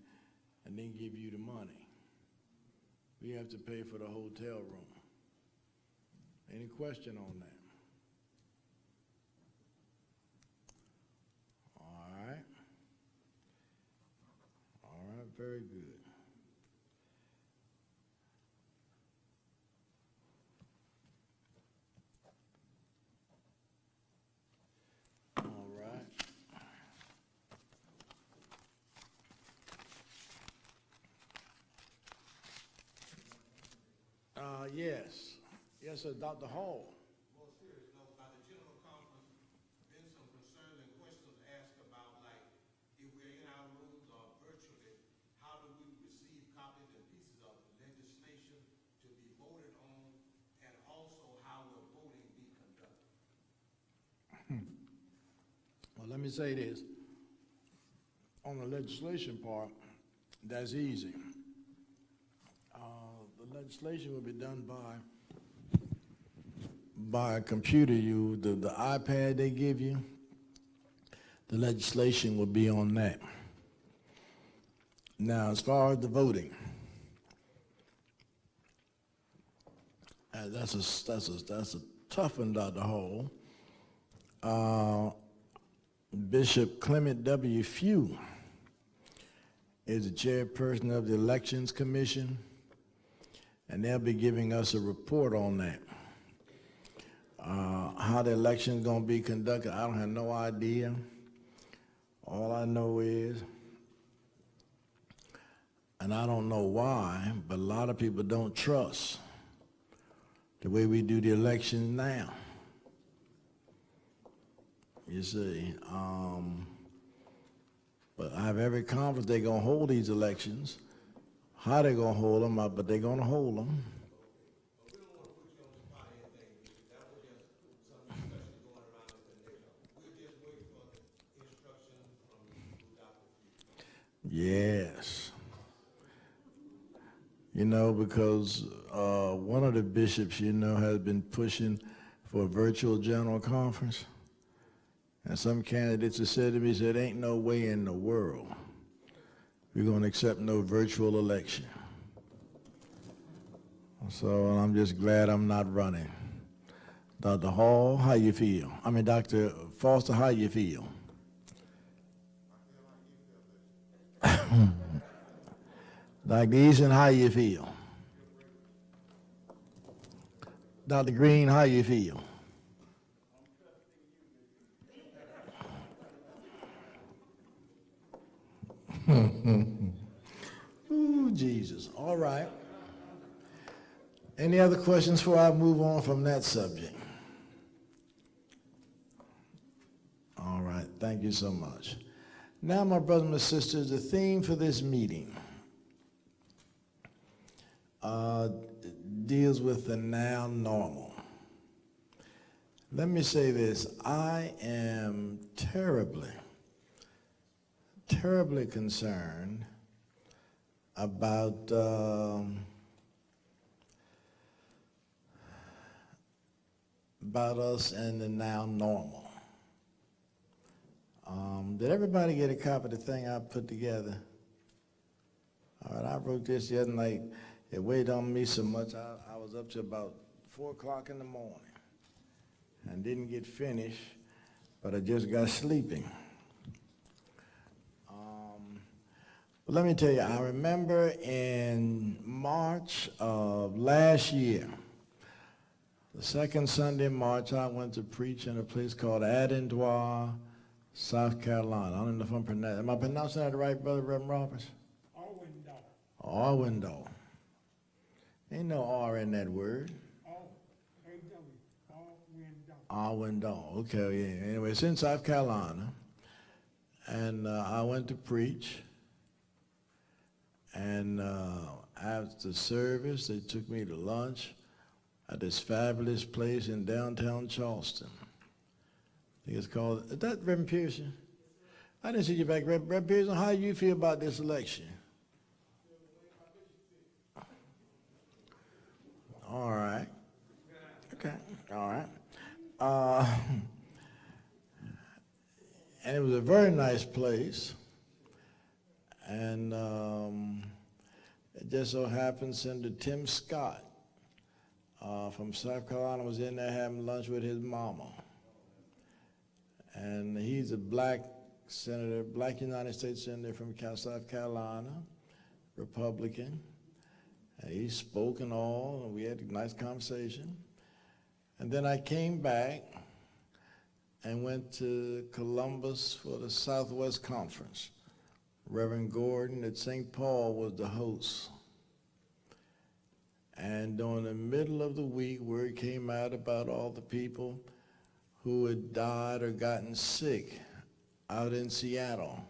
and then give you the money. We have to pay for the hotel room. Any question on that? All right, very good. All right. Yes. Yes, sir, Dr. Hall.
More serious note, by the general conference, been some concerns and questions asked about, like, if we're in our rooms or virtually, how do we receive copies and pieces of legislation to be voted on, and also how will voting be conducted?
Well, let me say this. On the legislation part, that's easy. The legislation will be done by a computer. The iPad they give you, the legislation will be on that. Now, as far as the voting, that's a tough one, Dr. Hall. Bishop Clement W. Few is the chairperson of the Elections Commission, and they'll be giving us a report on that. How the election is going to be conducted, I don't have no idea. All I know is, and I don't know why, but a lot of people don't trust the way we do the elections now. You see, but I have every confidence they're going to hold these elections. How they're going to hold them, but they're going to hold them.
But we don't want to put you on the spot or anything, Bishop. That was just some discussion going around at the nation. We're just waiting for the instructions from Dr. Few.
Yes. You know, because one of the bishops, has been pushing for a virtual general conference. And some candidates have said to me, said, ain't no way in the world we're going to accept no virtual election. So I'm just glad I'm not running. Dr. Hall, how you feel? I mean, Dr. Foster, how you feel? Dr. Eason, how you feel? Dr. Green, how you feel? Ooh, Jesus. All right. Any other questions before I move on from that subject? All right. Thank you so much. Now, my brothers and sisters, the theme for this meeting deals with the now normal. Let me say this. I am terribly concerned about us and the now normal. Did everybody get a copy of the thing I put together? All right, I wrote this the other night. it weighed on me so much, I was up to about 4 o'clock in the morning and didn't get finished, but I just got sleeping. But let me tell you, I remember in March of last year, the second Sunday in March, I went to preach in a place called Itinerary, South Carolina. I don't know if I'm pronouncing, am I pronouncing that right, Brother Reverend Roberts? Arwindale. Ain't no R in that word. Arwindale. Okay, yeah. Anyway, it's in South Carolina. And I went to preach. And after service, they took me to lunch at this fabulous place in downtown Charleston. I think it's called, is that Reverend Pearson? I didn't see you back, Reverend Pearson. How do you feel about this election? All right. Okay, all right. And it was a very nice place. And it just so happened Senator Tim Scott from South Carolina was in there having lunch with his mama. And he's a black senator, black United States senator from South Carolina, Republican. And he spoke and all, and we had a nice conversation. And then I came back and went to Columbus for the Southwest Conference. Reverend Gordon at St. Paul was the host. And during the middle of the week, word came out about all the people who had died or gotten sick out in Seattle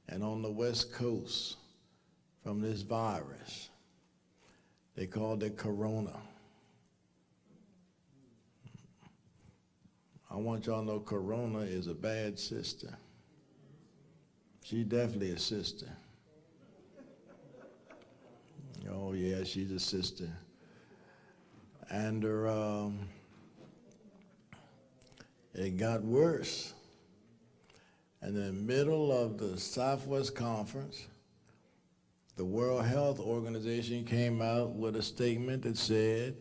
and on the West Coast from this virus. They called it Corona. I want y'all to know Corona is a bad sister. She's definitely a sister. Oh yeah, she's a sister. And it got worse. In the middle of the Southwest Conference, the World Health Organization came out with a statement that said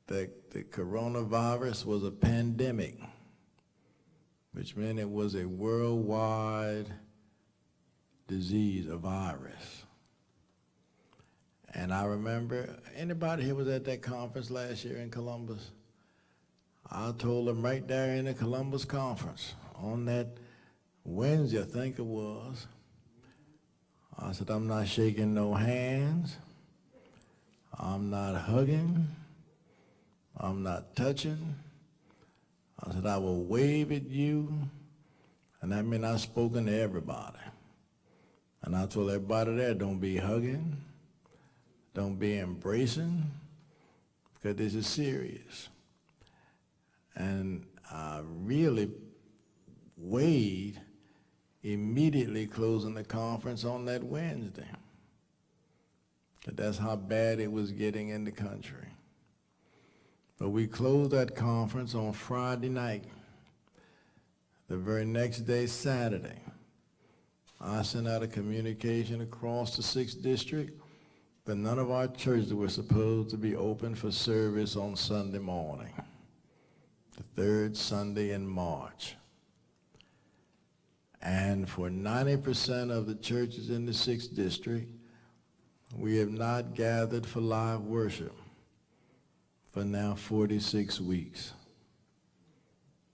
that the coronavirus was a pandemic, which meant it was a worldwide disease, a virus. And I remember, anybody here was at that conference last year in Columbus? I told them right there in the Columbus conference, on that Wednesday, I think it was, I said, I'm not shaking no hands, I'm not hugging, I'm not touching. I said, I will wave at you, and that meant I've spoken to everybody. And I told everybody there, don't be hugging, don't be embracing, because this is serious. And I really weighed immediately closing the conference on that Wednesday. But that's how bad it was getting in the country. But we closed that conference on Friday night. The very next day, Saturday, I sent out a communication across the 6th District that none of our churches were supposed to be open for service on Sunday morning, the 3rd Sunday in March. And for 90% of the churches in the 6th District, we have not gathered for live worship for now 46 weeks.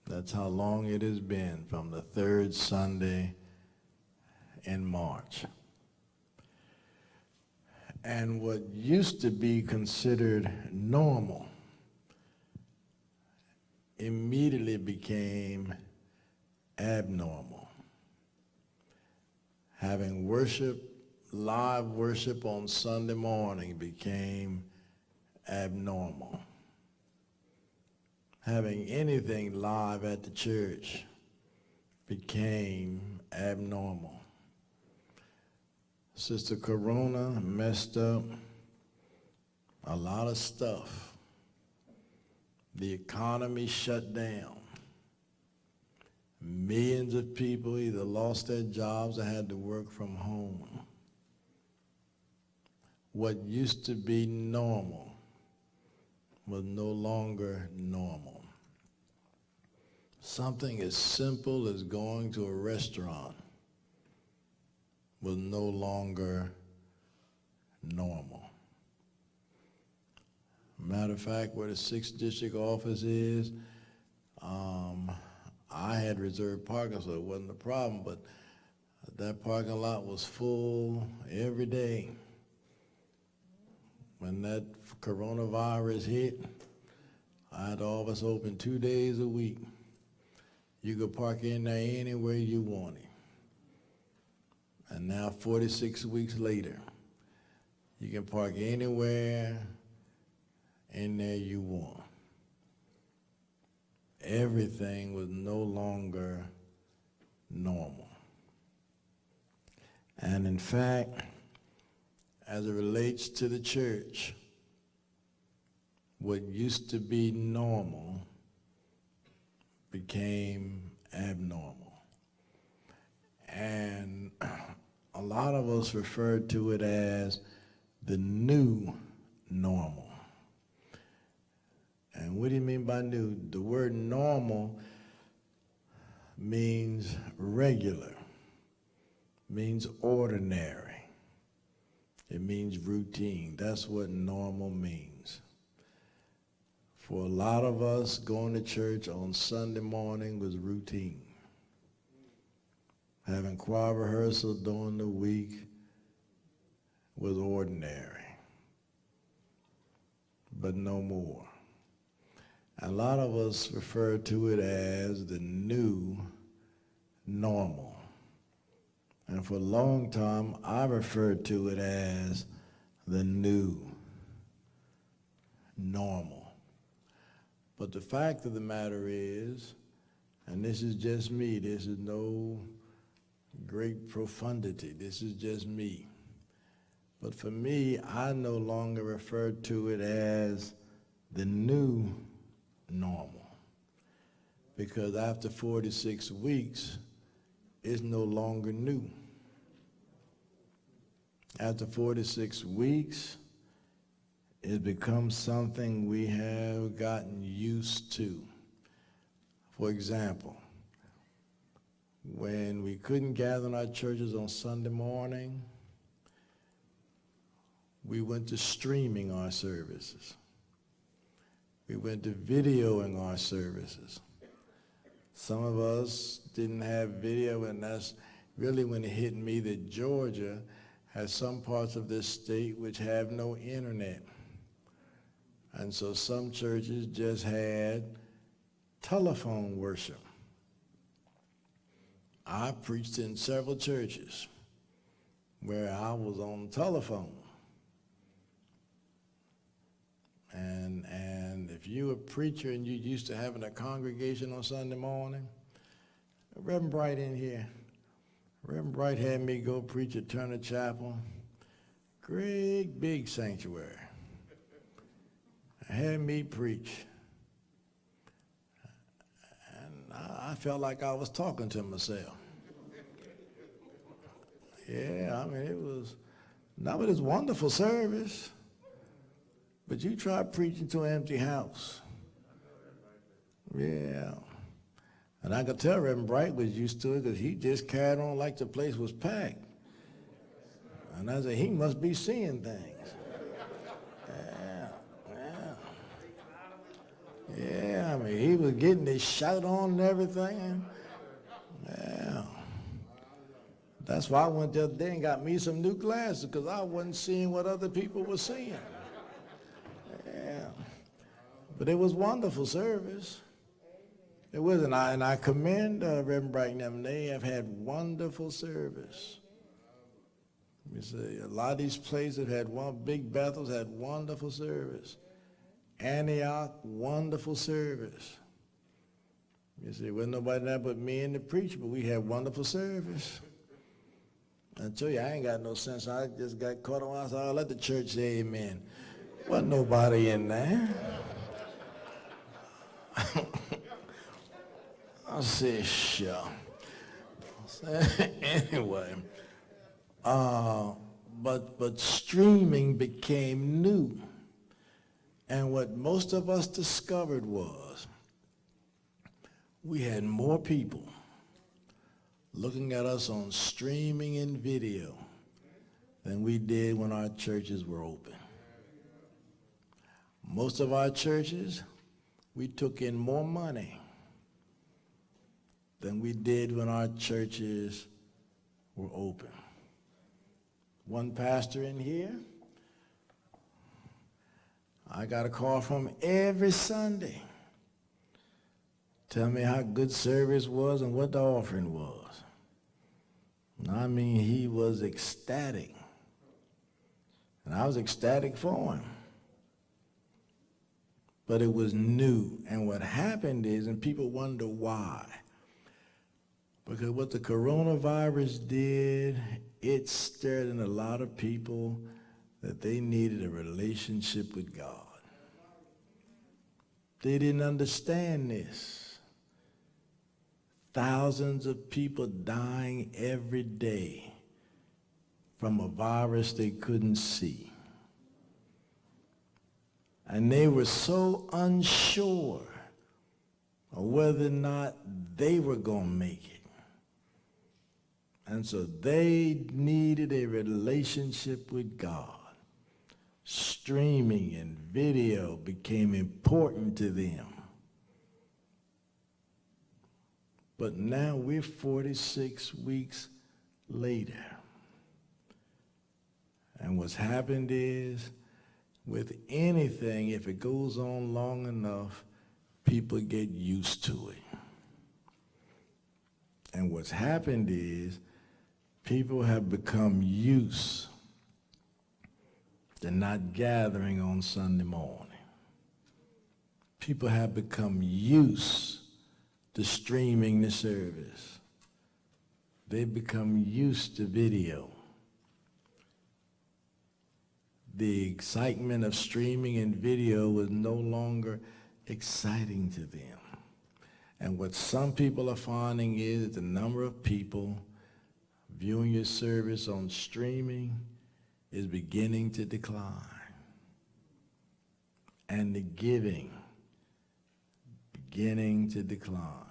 That's how long it has been from the 3rd Sunday in March. And what used to be considered normal immediately became abnormal. Having worship, live worship on Sunday morning became abnormal. Having anything live at the church became abnormal. Sister Corona messed up a lot of stuff. The economy shut down. Millions of people either lost their jobs or had to work from home. what used to be normal was no longer normal. Something as simple as going to a restaurant was no longer normal. Matter of fact, where the 6th District office is, I had reserved parking, so it wasn't a problem, but that parking lot was full every day. When that coronavirus hit, I had all of us open 2 days a week. You could park in there anywhere you wanted. And now 46 weeks later, you can park anywhere in there you want. Everything was no longer normal. And in fact, as it relates to the church, what used to be normal became abnormal. And a lot of us refer to it as the new normal. And what do you mean by new? The word normal means regular, means ordinary. It means routine. That's what normal means. For a lot of us, going to church on Sunday morning was routine. Having choir rehearsal during the week was ordinary, but no more. A lot of us refer to it as the new normal. And for a long time, I referred to it as the new normal. But the fact of the matter is, and this is just me, this is no great profundity, this is just me. But for me, I no longer refer to it as the new normal. Because after 46 weeks, it's no longer new. After 46 weeks, it becomes something we have gotten used to. For example, when we couldn't gather in our churches on Sunday morning, we went to streaming our services. We went to videoing our services. Some of us didn't have video, and that's really when it hit me that Georgia has some parts of this state which have no internet. And so some churches just had telephone worship. I preached in several churches where I was on telephone. And if you were a preacher and you used to having a congregation on Sunday morning, Reverend Bright in here, Reverend Bright had me go preach at Turner Chapel, great big sanctuary. Had me preach. And I felt like I was talking to myself. Yeah, I mean, it was wonderful service. But you try preaching to an empty house. Yeah. And I could tell Reverend Bright was used to it because he just carried on like the place was packed. And I said, he must be seeing things. Yeah, I mean, he was getting his shout on and everything. Yeah. That's why I went the other day and got me some new glasses because I wasn't seeing what other people were seeing. Yeah. But it was wonderful service. It was, and I commend Reverend Bright and them. They have had wonderful service. You see, a lot of these places had Big Bethel's had wonderful service. Antioch, wonderful service. You see, wasn't nobody there but me and the preacher, but we had wonderful service. I tell you, I ain't got no sense. I just got caught on. I said, let the church say amen. Wasn't nobody in there. I said, sure. Anyway, but streaming became new. And what most of us discovered was we had more people looking at us on streaming and video than we did when our churches were open. Most of our churches, we took in more money than we did when our churches were open. One pastor in here, I got a call from every Sunday. Tell me how good service was and what the offering was. I mean, he was ecstatic. And I was ecstatic for him. But it was new. And what happened is, and people wonder why, because what the coronavirus did, it stirred in a lot of people that they needed a relationship with God. They didn't understand this. Thousands of people dying every day from a virus they couldn't see. And they were so unsure of whether or not they were going to make it. And so they needed a relationship with God. Streaming and video became important to them. But now we're 46 weeks later. And what's happened is, with anything, if it goes on long enough, people get used to it. And what's happened is, people have become used to not gathering on Sunday morning. People have become used to streaming the service. They've become used to video. The excitement of streaming and video was no longer exciting to them. And what some people are finding is the number of people viewing your service on streaming is beginning to decline. And the giving beginning to decline.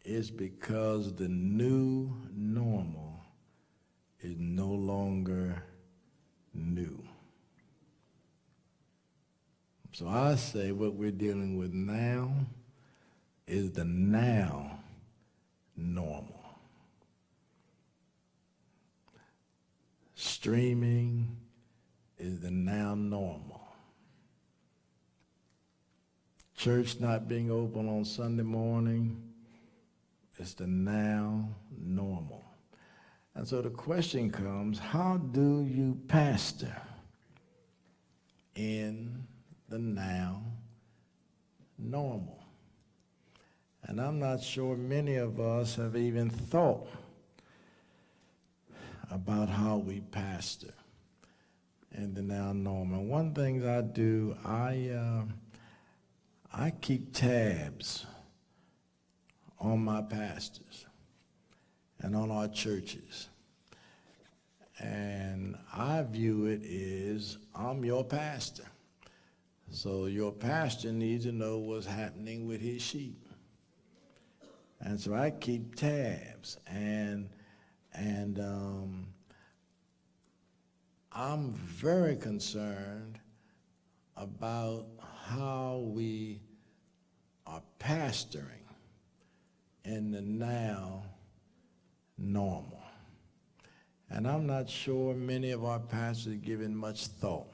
It's because the new normal is no longer new. So I say what we're dealing with now is the now normal. Streaming is the now normal. Church not being open on Sunday morning is the now normal. And so the question comes, how do you pastor in the now normal? And I'm not sure many of us have even thought about how we pastor in the now normal. One thing I do, I keep tabs on my pastors and on our churches. And I view it as I'm your pastor. So your pastor needs to know what's happening with his sheep. And so I keep tabs. And I'm very concerned about how we are pastoring in the now normal. And I'm not sure many of our pastors are giving much thought.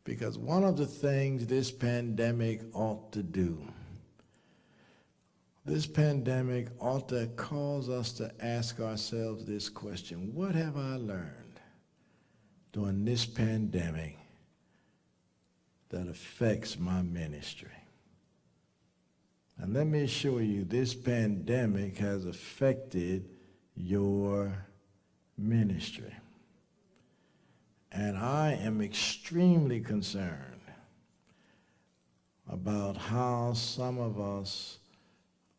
Because one of the things this pandemic ought to do, this pandemic ought to cause us to ask ourselves this question: what have I learned during this pandemic that affects my ministry? And let me assure you, this pandemic has affected your ministry. And I am extremely concerned about how some of us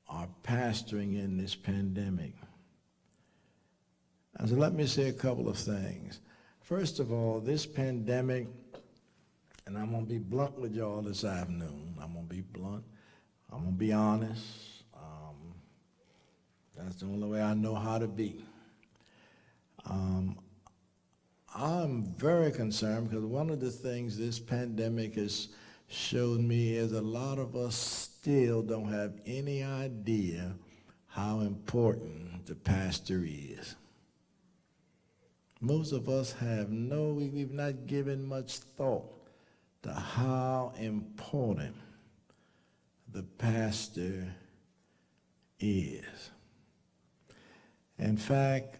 are pastoring in this pandemic. And so let me say a couple of things. First of all, this pandemic, and I'm going to be blunt with y'all this afternoon. I'm going to be blunt. I'm going to be honest. That's the only way I know how to be. I'm very concerned because one of the things this pandemic has showed me is a lot of us still don't have any idea how important the pastor is. Most of us we've not given much thought to how important the pastor is. In fact,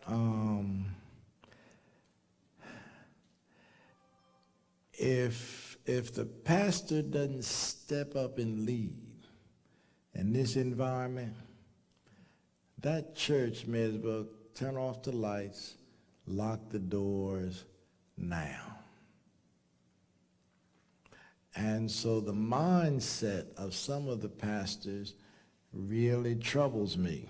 if the pastor doesn't step up and lead in this environment, that church may as well turn off the lights, lock the doors now. And so the mindset of some of the pastors really troubles me.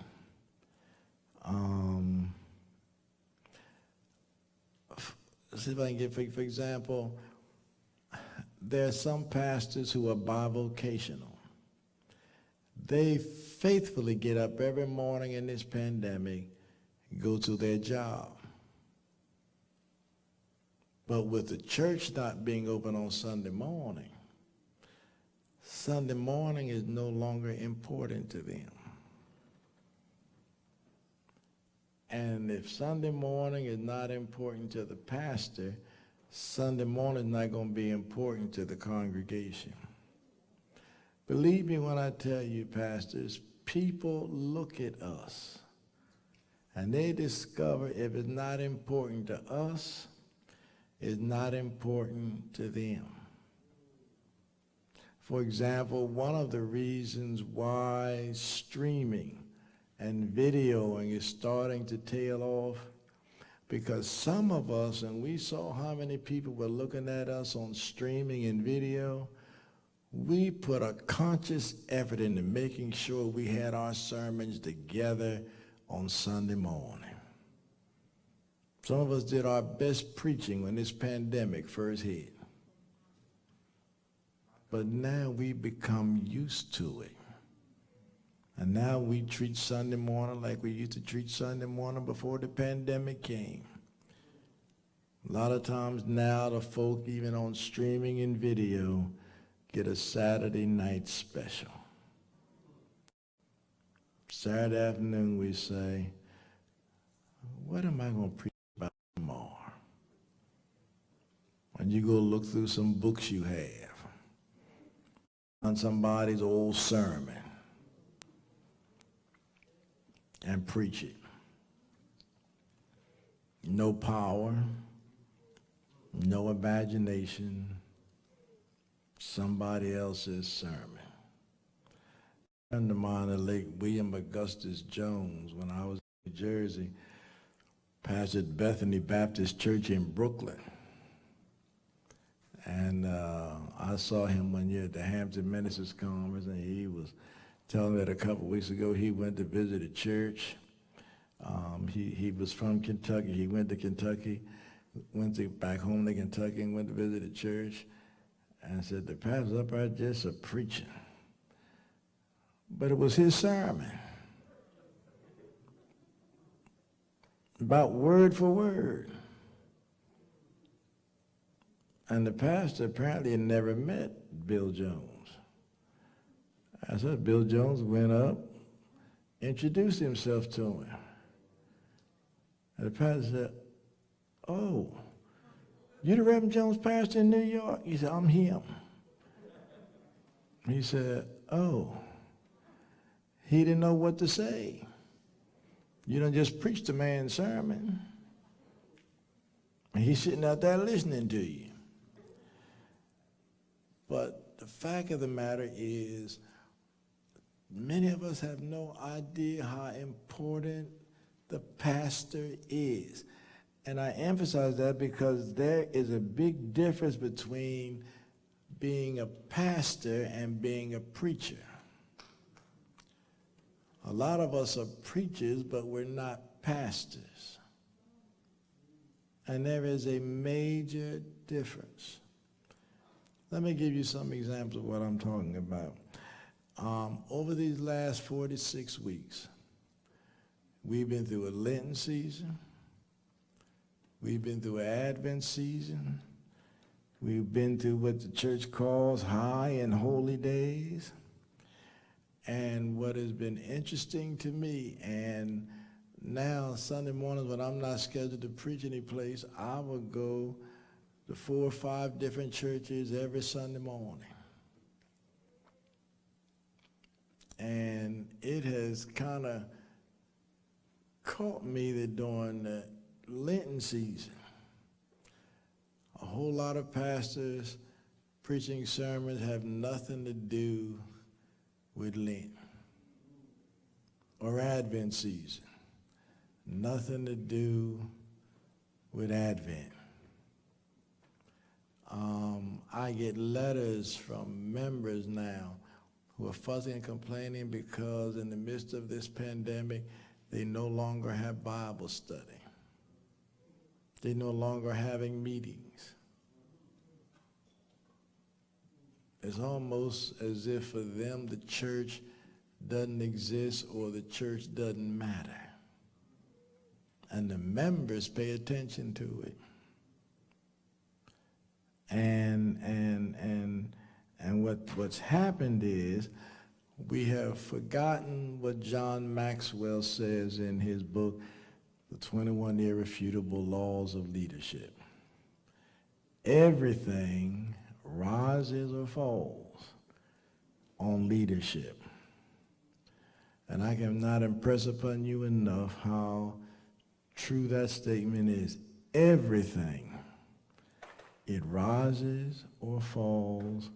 See if I can get, for example, there are some pastors who are bivocational. They faithfully get up every morning in this pandemic, go to their job. But with the church not being open on Sunday morning is no longer important to them. And if Sunday morning is not important to the pastor, Sunday morning is not going to be important to the congregation. Believe me when I tell you, pastors, people look at us and they discover if it's not important to us, it's not important to them. For example, one of the reasons why streaming and videoing is starting to tail off, because some of us, and we saw how many people were looking at us on streaming and video, we put a conscious effort into making sure we had our sermons together on Sunday morning. Some of us did our best preaching when this pandemic first hit. But now we become used to it. And now we treat Sunday morning like we used to treat Sunday morning before the pandemic came. A lot of times now the folk, even on streaming and video, get a Saturday night special. Saturday afternoon we say, what am I going to preach about tomorrow? And you go look through some books you have on somebody's old sermon and preach it. No power, no imagination, somebody else's sermon. A friend of mine, the late William Augustus Jones, when I was in New Jersey, pastored Bethany Baptist Church in Brooklyn. And I saw him one year at the Hampton Ministers Conference, and he was telling me that a couple weeks ago he went to visit a church. He was from Kentucky. He went to Kentucky, back home to Kentucky and went to visit a church. And said, the pastor's up there just a preaching. But it was his sermon. About word for word. And the pastor apparently had never met Bill Jones. I said, Bill Jones went up, introduced himself to him. And the pastor said, oh, you the Reverend Jones pastor in New York? He said, I'm him. He said, oh, he didn't know what to say. You done just preached the man's sermon. And he's sitting out there listening to you. But the fact of the matter is, many of us have no idea how important the pastor is. And I emphasize that because there is a big difference between being a pastor and being a preacher. A lot of us are preachers, but we're not pastors. And there is a major difference. Let me give you some examples of what I'm talking about. Over these last 46 weeks, we've been through a Lenten season. We've been through an Advent season. We've been through what the church calls high and holy days. And what has been interesting to me, and now Sunday mornings when I'm not scheduled to preach any place, I will go to 4 or 5 different churches every Sunday morning. And it has kind of caught me that during the Lenten season, a whole lot of pastors preaching sermons have nothing to do with Lent. Or Advent season, nothing to do with Advent. I get letters from members now who are fussing and complaining because in the midst of this pandemic, they no longer have Bible study. They no longer having meetings. It's almost as if for them the church doesn't exist or the church doesn't matter. And the members pay attention to it. And what's happened is we have forgotten what John Maxwell says in his book, The 21 Irrefutable Laws of Leadership. Everything rises or falls on leadership. And I cannot impress upon you enough how true that statement is. Everything, it rises or falls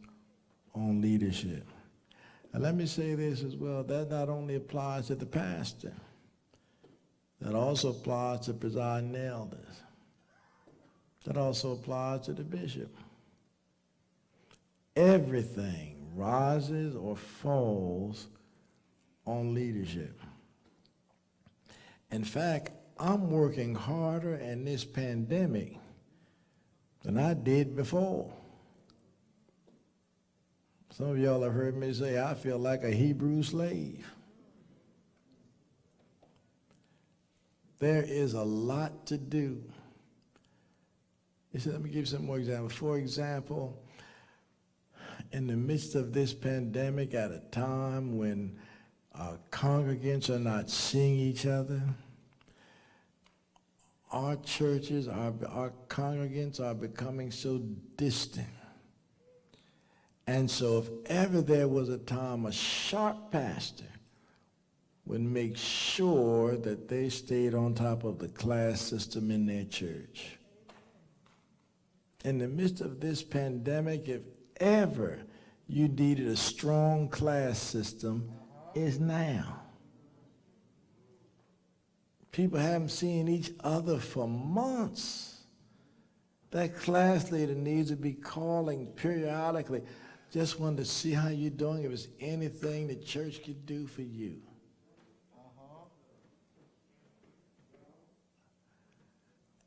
on leadership. And let me say this as well, that not only applies to the pastor, that also applies to presiding elders. That also applies to the bishop. Everything rises or falls on leadership. In fact, I'm working harder in this pandemic than I did before. Some of y'all have heard me say, I feel like a Hebrew slave. There is a lot to do. He said, let me give you some more examples. For example, in the midst of this pandemic, at a time when congregants are not seeing each other, our churches, our congregants are becoming so distant. And so if ever there was a time a sharp pastor would make sure that they stayed on top of the class system in their church. In the midst of this pandemic, if ever you needed a strong class system, it's now. People haven't seen each other for months. That class leader needs to be calling periodically. Just wanted to see how you're doing, if there's anything the church could do for you.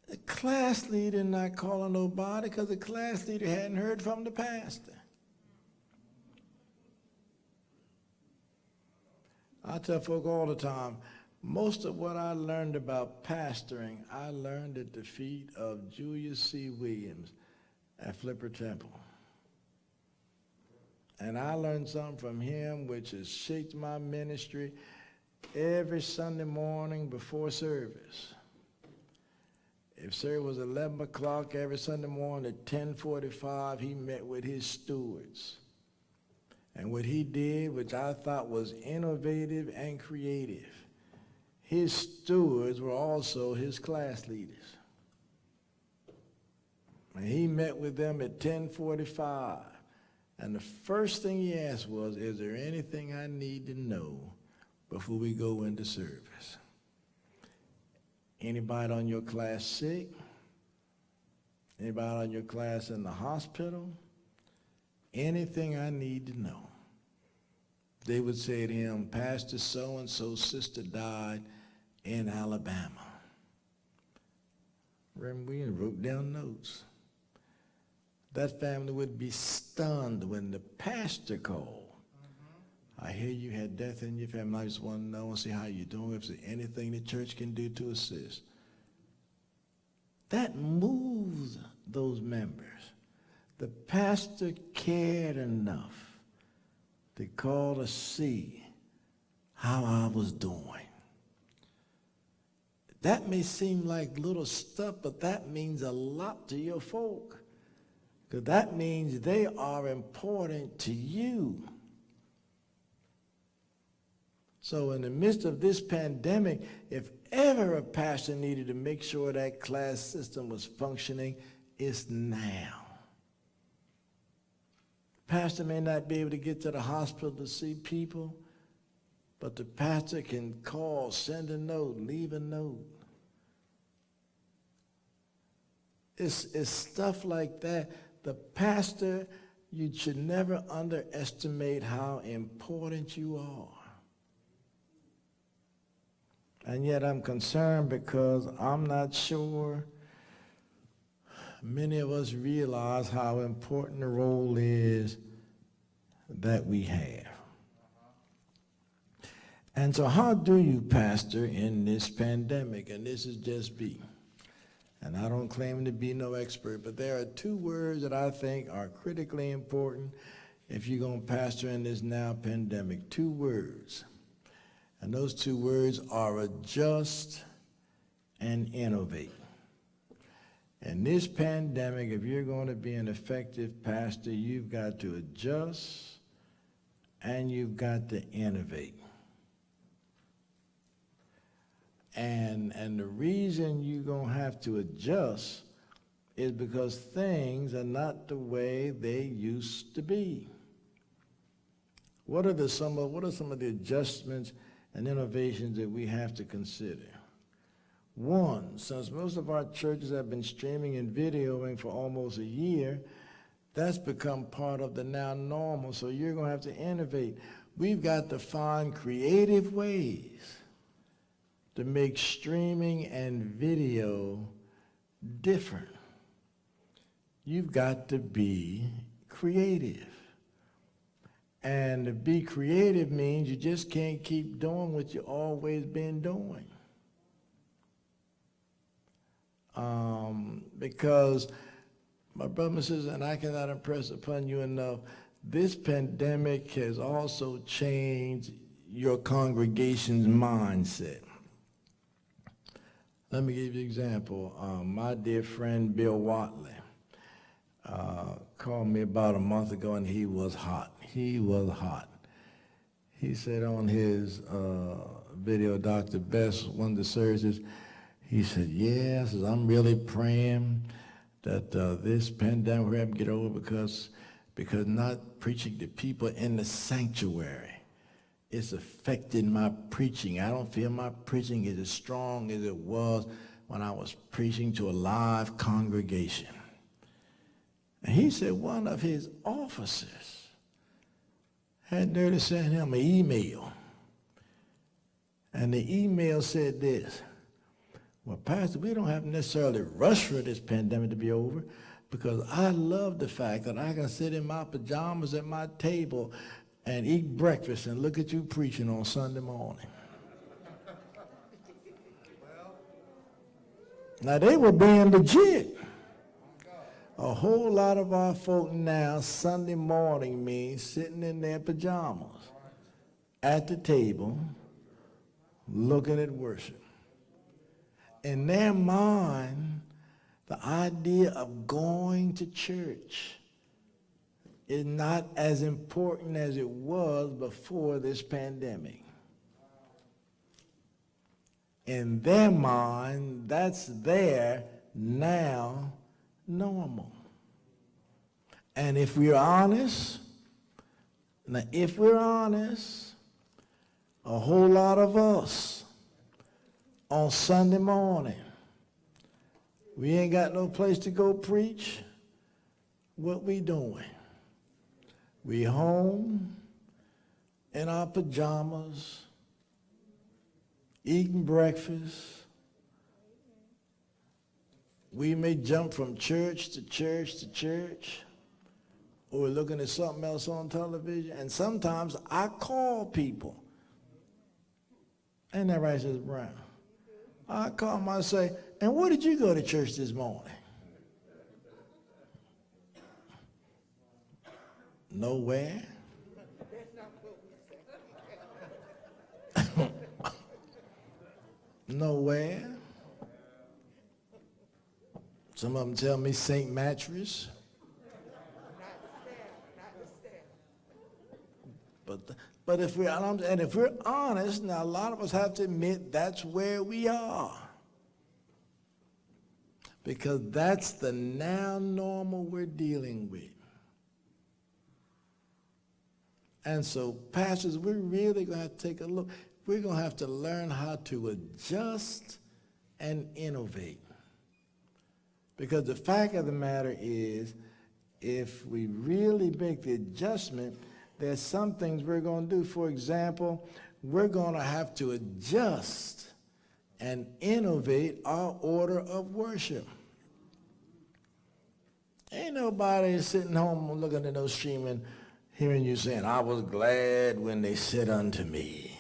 The class leader not calling nobody because the class leader hadn't heard from the pastor. I tell folk all the time, most of what I learned about pastoring, I learned at the feet of Julius C. Williams at Flipper Temple. And I learned something from him which has shaped my ministry every Sunday morning before service. If service was 11 o'clock every Sunday morning at 10:45, he met with his stewards. And what he did, which I thought was innovative and creative, his stewards were also his class leaders. And he met with them at 10:45. And the first thing he asked was, is there anything I need to know before we go into service? Anybody on your class sick? Anybody on your class in the hospital? Anything I need to know. They would say to him, Pastor so-and-so's sister died in Alabama. Reverend Williams wrote down notes. That family would be stunned when the pastor called. I hear you had death in your family. I just want to know and see how you're doing. If there's anything the church can do to assist. That moves those members. The pastor cared enough to call to see how I was doing. That may seem like little stuff, but that means a lot to your folk. Because that means they are important to you. So in the midst of this pandemic, if ever a pastor needed to make sure that class system was functioning, it's now. Pastor may not be able to get to the hospital to see people, but the pastor can call, send a note, leave a note. It's stuff like that. The pastor, you should never underestimate how important you are. And yet I'm concerned because I'm not sure many of us realize how important the role is that we have. And so how do you pastor in this pandemic? And this is just me. And I don't claim to be no expert, but there are two words that I think are critically important if you're going to pastor in this now pandemic. Two words. And those two words are adjust and innovate. In this pandemic, if you're going to be an effective pastor, you've got to adjust and you've got to innovate. And the reason you're going to have to adjust is because things are not the way they used to be. What are some of the adjustments and innovations that we have to consider? One, since most of our churches have been streaming and videoing for almost a year, that's become part of the now normal, so you're going to have to innovate. We've got to find creative ways to make streaming and video different. You've got to be creative. And to be creative means you just can't keep doing what you've always been doing. Because, my brothers and sisters, and I cannot impress upon you enough, this pandemic has also changed your congregation's mindset. Let me give you an example. My dear friend Bill Watley called me about a month ago, and he was hot. He was hot. He said on his video, Dr. Best, one of the services, he said, yeah, says, I'm really praying that this pandemic we're able to get over because not preaching to people in the sanctuary, it's affecting my preaching. I don't feel my preaching is as strong as it was when I was preaching to a live congregation. And he said one of his officers had nerve to send him an email. And the email said this: well, Pastor, we don't have to necessarily rush for this pandemic to be over, because I love the fact that I can sit in my pajamas at my table and eat breakfast and look at you preaching on Sunday morning. Now, they were being legit. A whole lot of our folk now, Sunday morning means sitting in their pajamas at the table looking at worship. In their mind, the idea of going to church is not as important as it was before this pandemic. In their mind, that's their now normal. And if we're honest, a whole lot of us on Sunday morning, we ain't got no place to go preach. What we doing? We home in our pajamas, eating breakfast, we may jump from church to church to church, or we're looking at something else on television, and sometimes I call people. Ain't that right, Sister Brown? I call them, I say, and where did you go to church this morning? Nowhere. Nowhere. Some of them tell me St. Mattress. But if we're honest, now a lot of us have to admit that's where we are. Because that's the now normal we're dealing with. And so, pastors, we're really going to have to take a look. We're going to have to learn how to adjust and innovate. Because the fact of the matter is, if we really make the adjustment, there's some things we're going to do. For example, we're going to have to adjust and innovate our order of worship. Ain't nobody sitting home looking at no streaming, hearing you saying, I was glad when they said unto me,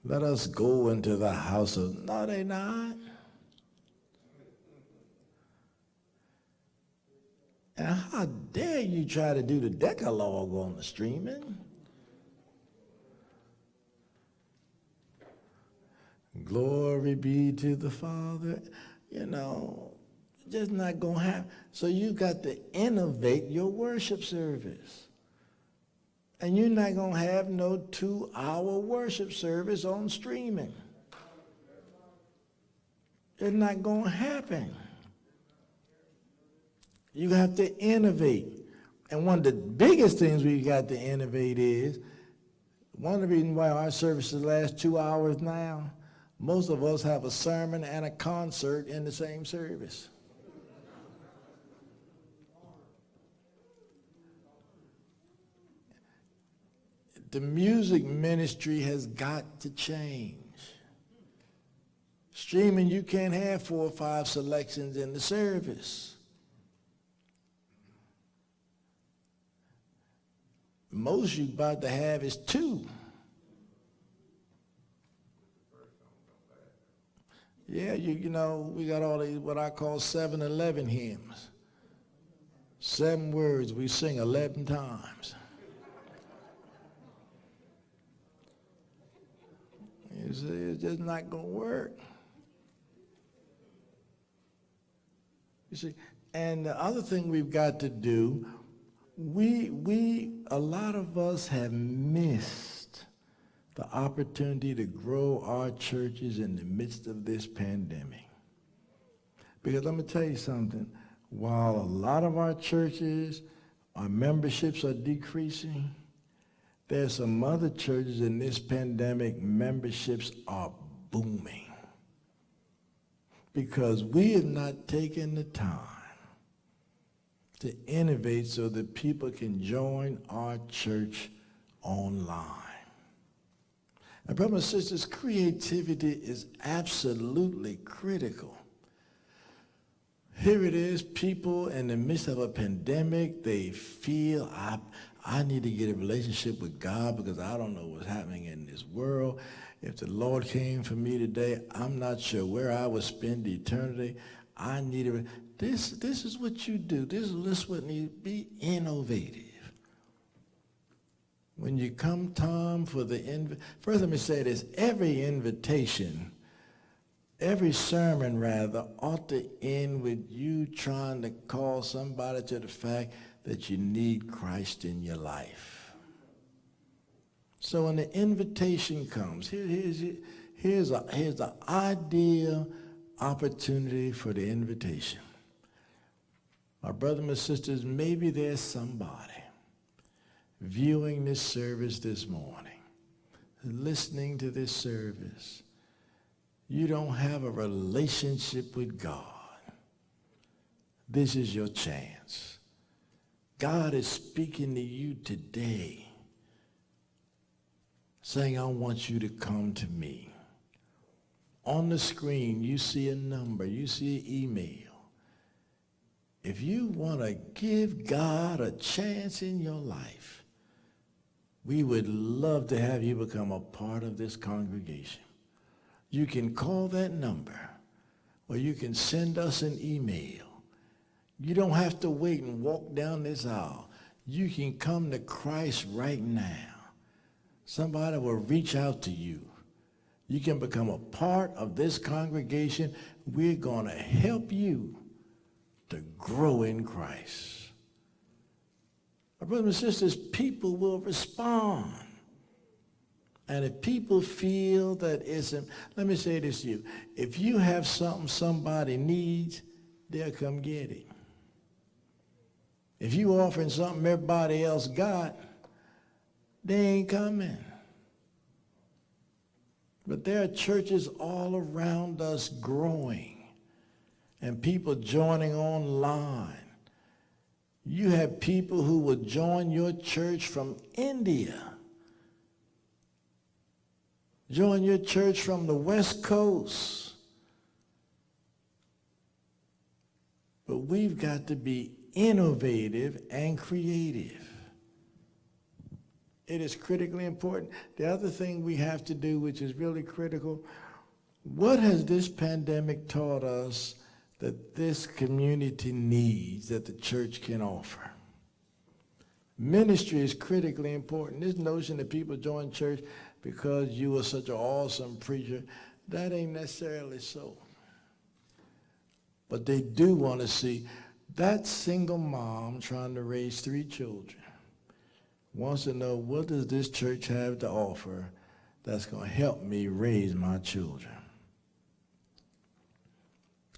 let us go into the house of... No, they not. And how dare you try to do the Decalogue on the streaming? Glory be to the Father. You know, just not going to happen. So you got to innovate your worship service. And you're not going to have no 2-hour worship service on streaming. It's not going to happen. You have to innovate. And one of the biggest things we got to innovate is, one of the reasons why our services last 2 hours now, most of us have a sermon and a concert in the same service. The music ministry has got to change. Streaming, you can't have 4 or 5 selections in the service. Most you about to have is 2. Yeah, you know, we got all these what I call 7-11 hymns. 7 words we sing 11 times. You see, it's just not going to work. You see, and the other thing we've got to do, a lot of us have missed the opportunity to grow our churches in the midst of this pandemic. Because let me tell you something, while a lot of our churches, our memberships are decreasing, there's some other churches in this pandemic, memberships are booming. Because we have not taken the time to innovate so that people can join our church online. And brothers and sisters, creativity is absolutely critical. Here it is, people in the midst of a pandemic, they feel, I need to get a relationship with God because I don't know what's happening in this world. If the Lord came for me today, I'm not sure where I would spend eternity. I need a... This is what you do. This is what needs to be innovative. When you come time for the... First, let me say this. Every invitation, every sermon, rather, ought to end with you trying to call somebody to the fact that you need Christ in your life. So when the invitation comes, here's an ideal opportunity for the invitation. My brothers and sisters, maybe there's somebody viewing this service this morning, listening to this service. You don't have a relationship with God. This is your chance. God is speaking to you today, saying, I want you to come to me. On the screen, you see a number, you see an email. If you want to give God a chance in your life, we would love to have you become a part of this congregation. You can call that number, or you can send us an email. You don't have to wait and walk down this aisle. You can come to Christ right now. Somebody will reach out to you. You can become a part of this congregation. We're going to help you to grow in Christ. My brothers and sisters, people will respond. And if people feel that let me say this to you. If you have something somebody needs, they'll come get it. If you offering something everybody else got, they ain't coming. But there are churches all around us growing and people joining online. You have people who will join your church from India, join your church from the West Coast. But we've got to be innovative and creative. It is critically important. The other thing we have to do, which is really critical, what has this pandemic taught us that this community needs that the church can offer? Ministry is critically important. This notion that people join church because you were such an awesome preacher, that ain't necessarily so. But they do want to see that single mom trying to raise 3 children wants to know, what does this church have to offer that's going to help me raise my children?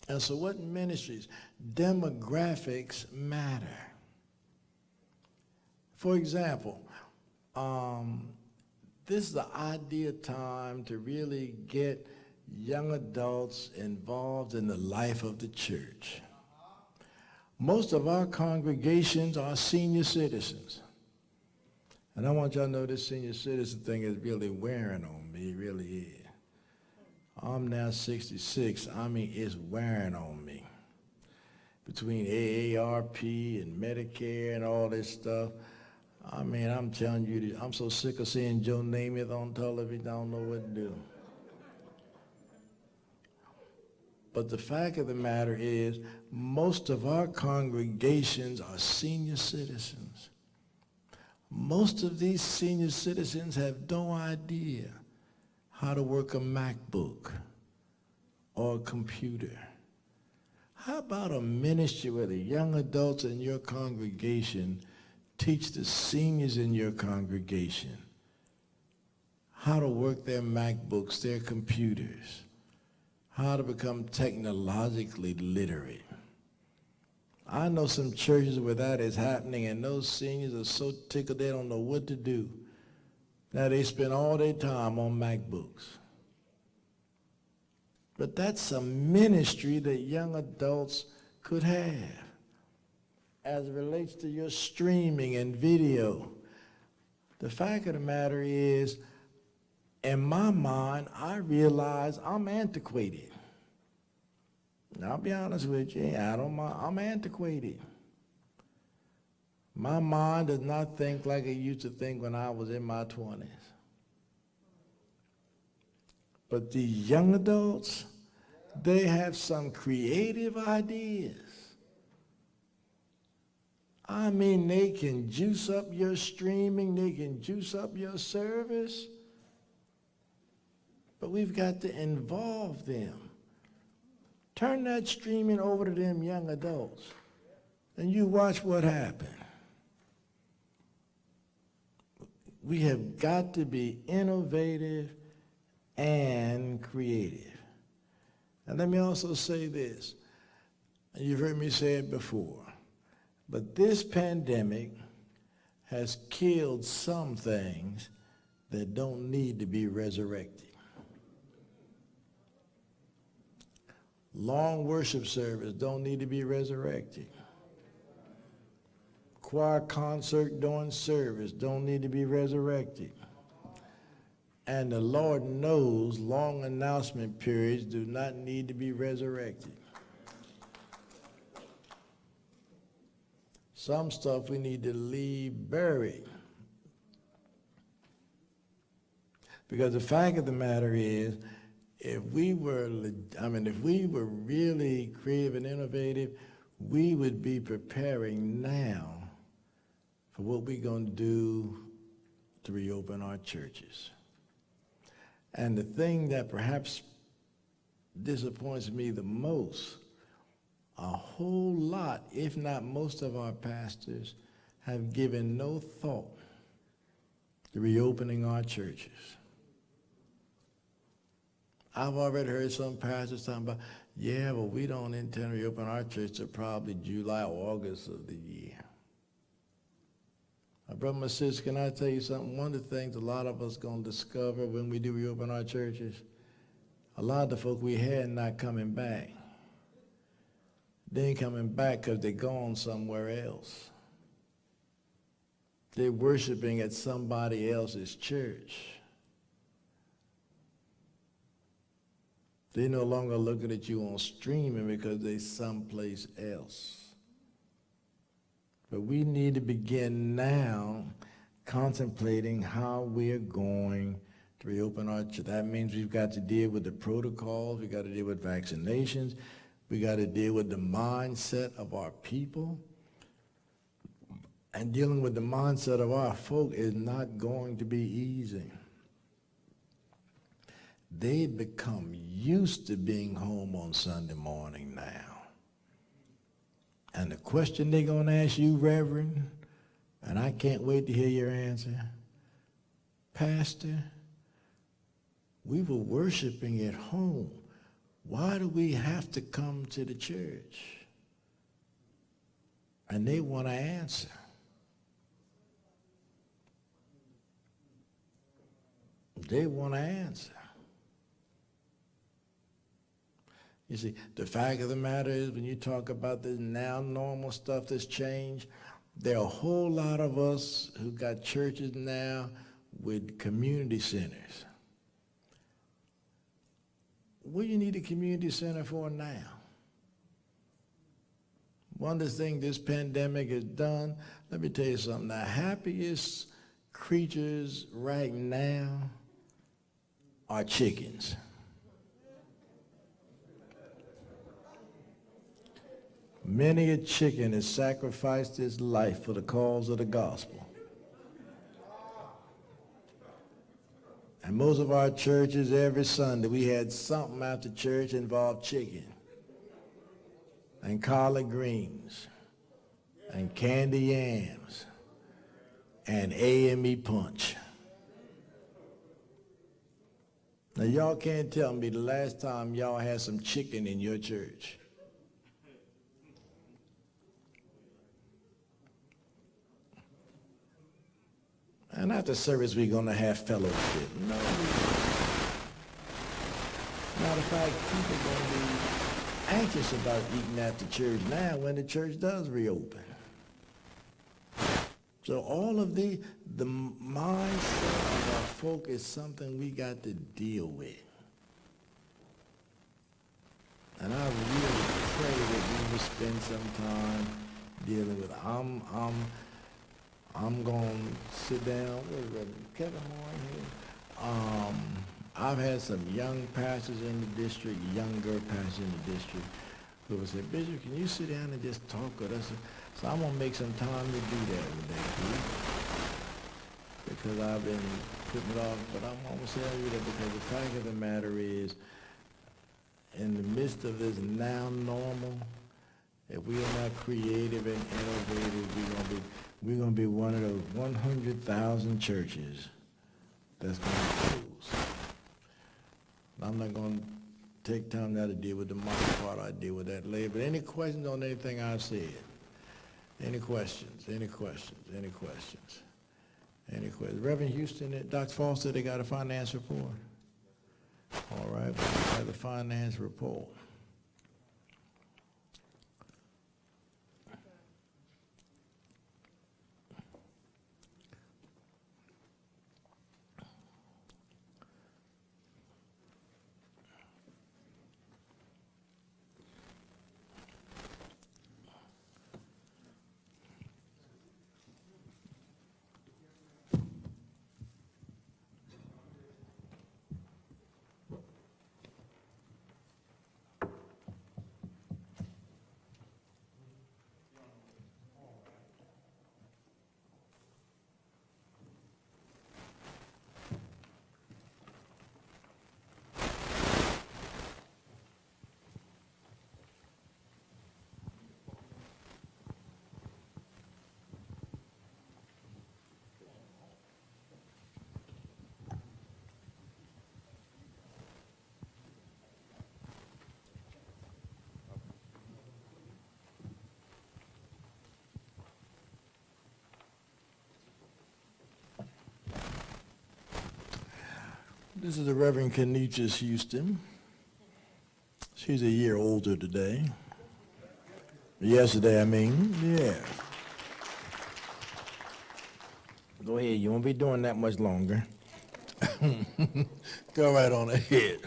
And so what ministries? Demographics matter. For example, this is the ideal time to really get young adults involved in the life of the church. Most of our congregations are senior citizens. And I want y'all to know this senior citizen thing is really wearing on me. It really is. I'm now 66. I mean, it's wearing on me. Between AARP and Medicare and all this stuff, I mean, I'm telling you, I'm so sick of seeing Joe Namath on television, I don't know what to do. But the fact of the matter is, most of our congregations are senior citizens. Most of these senior citizens have no idea how to work a MacBook or a computer. How about a ministry where the young adults in your congregation teach the seniors in your congregation how to work their MacBooks, their computers, how to become technologically literate? I know some churches where that is happening, and those seniors are so tickled they don't know what to do. Now they spend all their time on MacBooks. But that's a ministry that young adults could have as it relates to your streaming and video. The fact of the matter is, in my mind, I realize I'm antiquated. And I'll be honest with you, I don't mind, I'm antiquated. My mind does not think like it used to think when I was in my 20s. But these young adults, they have some creative ideas. I mean, they can juice up your streaming, they can juice up your service, but we've got to involve them. Turn that streaming over to them young adults, and you watch what happens. We have got to be innovative and creative. And let me also say this, and you've heard me say it before, but this pandemic has killed some things that don't need to be resurrected. Long worship service don't need to be resurrected. Choir concert during service don't need to be resurrected. And the Lord knows long announcement periods do not need to be resurrected. Some stuff we need to leave buried. Because the fact of the matter is, if we were really creative and innovative, we would be preparing now for what we're going to do to reopen our churches. And the thing that perhaps disappoints me the most, a whole lot, if not most of our pastors, have given no thought to reopening our churches. I've already heard some pastors talking about, yeah, but we don't intend to reopen our church till probably July or August of the year. My brother, my sister, can I tell you something? One of the things a lot of us going to discover when we do reopen our churches, a lot of the folk we had not coming back. They ain't coming back because they're gone somewhere else. They're worshiping at somebody else's church. They're no longer looking at you on streaming because they're someplace else. But we need to begin now contemplating how we're going to reopen our church. That means we've got to deal with the protocols, we've got to deal with vaccinations, we got to deal with the mindset of our people. And dealing with the mindset of our folk is not going to be easy. They've become used to being home on Sunday morning now. And the question they're going to ask you, Reverend, and I can't wait to hear your answer, Pastor, we were worshiping at home. Why do we have to come to the church? And they want to answer. They want to answer. You see, the fact of the matter is, when you talk about this now normal stuff that's changed, there are a whole lot of us who got churches now with community centers. What do you need a community center for now? One of the things this pandemic has done, let me tell you something, the happiest creatures right now are chickens. Many a chicken has sacrificed his life for the cause of the gospel. And most of our churches, every Sunday, we had something after church involved chicken and collard greens and candy yams and A.M.E. punch. Now, y'all can't tell me the last time y'all had some chicken in your church. And after service, we're going to have fellowship. No. Matter of fact, people are going to be anxious about eating after church now when the church does reopen. So all of the mindset of our folk is something we got to deal with. And I really pray that we will spend some time dealing with it. I'm going to sit down with Reverend Kevin Moore here. I've had some young pastors in the district, younger pastors in the district, who will say, Bishop, can you sit down and just talk with us? So I'm going to make some time to do that today, because I've been putting it off. But I'm going to tell you that because the fact of the matter is, in the midst of this now normal, if we are not creative and innovative, we're going to be one of those 100,000 churches that's going to close. I'm not going to take time now to deal with the money part. I'll deal with that later. But any questions on anything I've said? Any questions? Any questions? Any questions? Any questions? Reverend Houston, Dr. Foster, they got a finance report? All right, we have the finance report. This is the Reverend Kenitras Houston. She's a year older today. Yesterday, I mean, yeah. Go ahead, you won't be doing that much longer. Go right on ahead.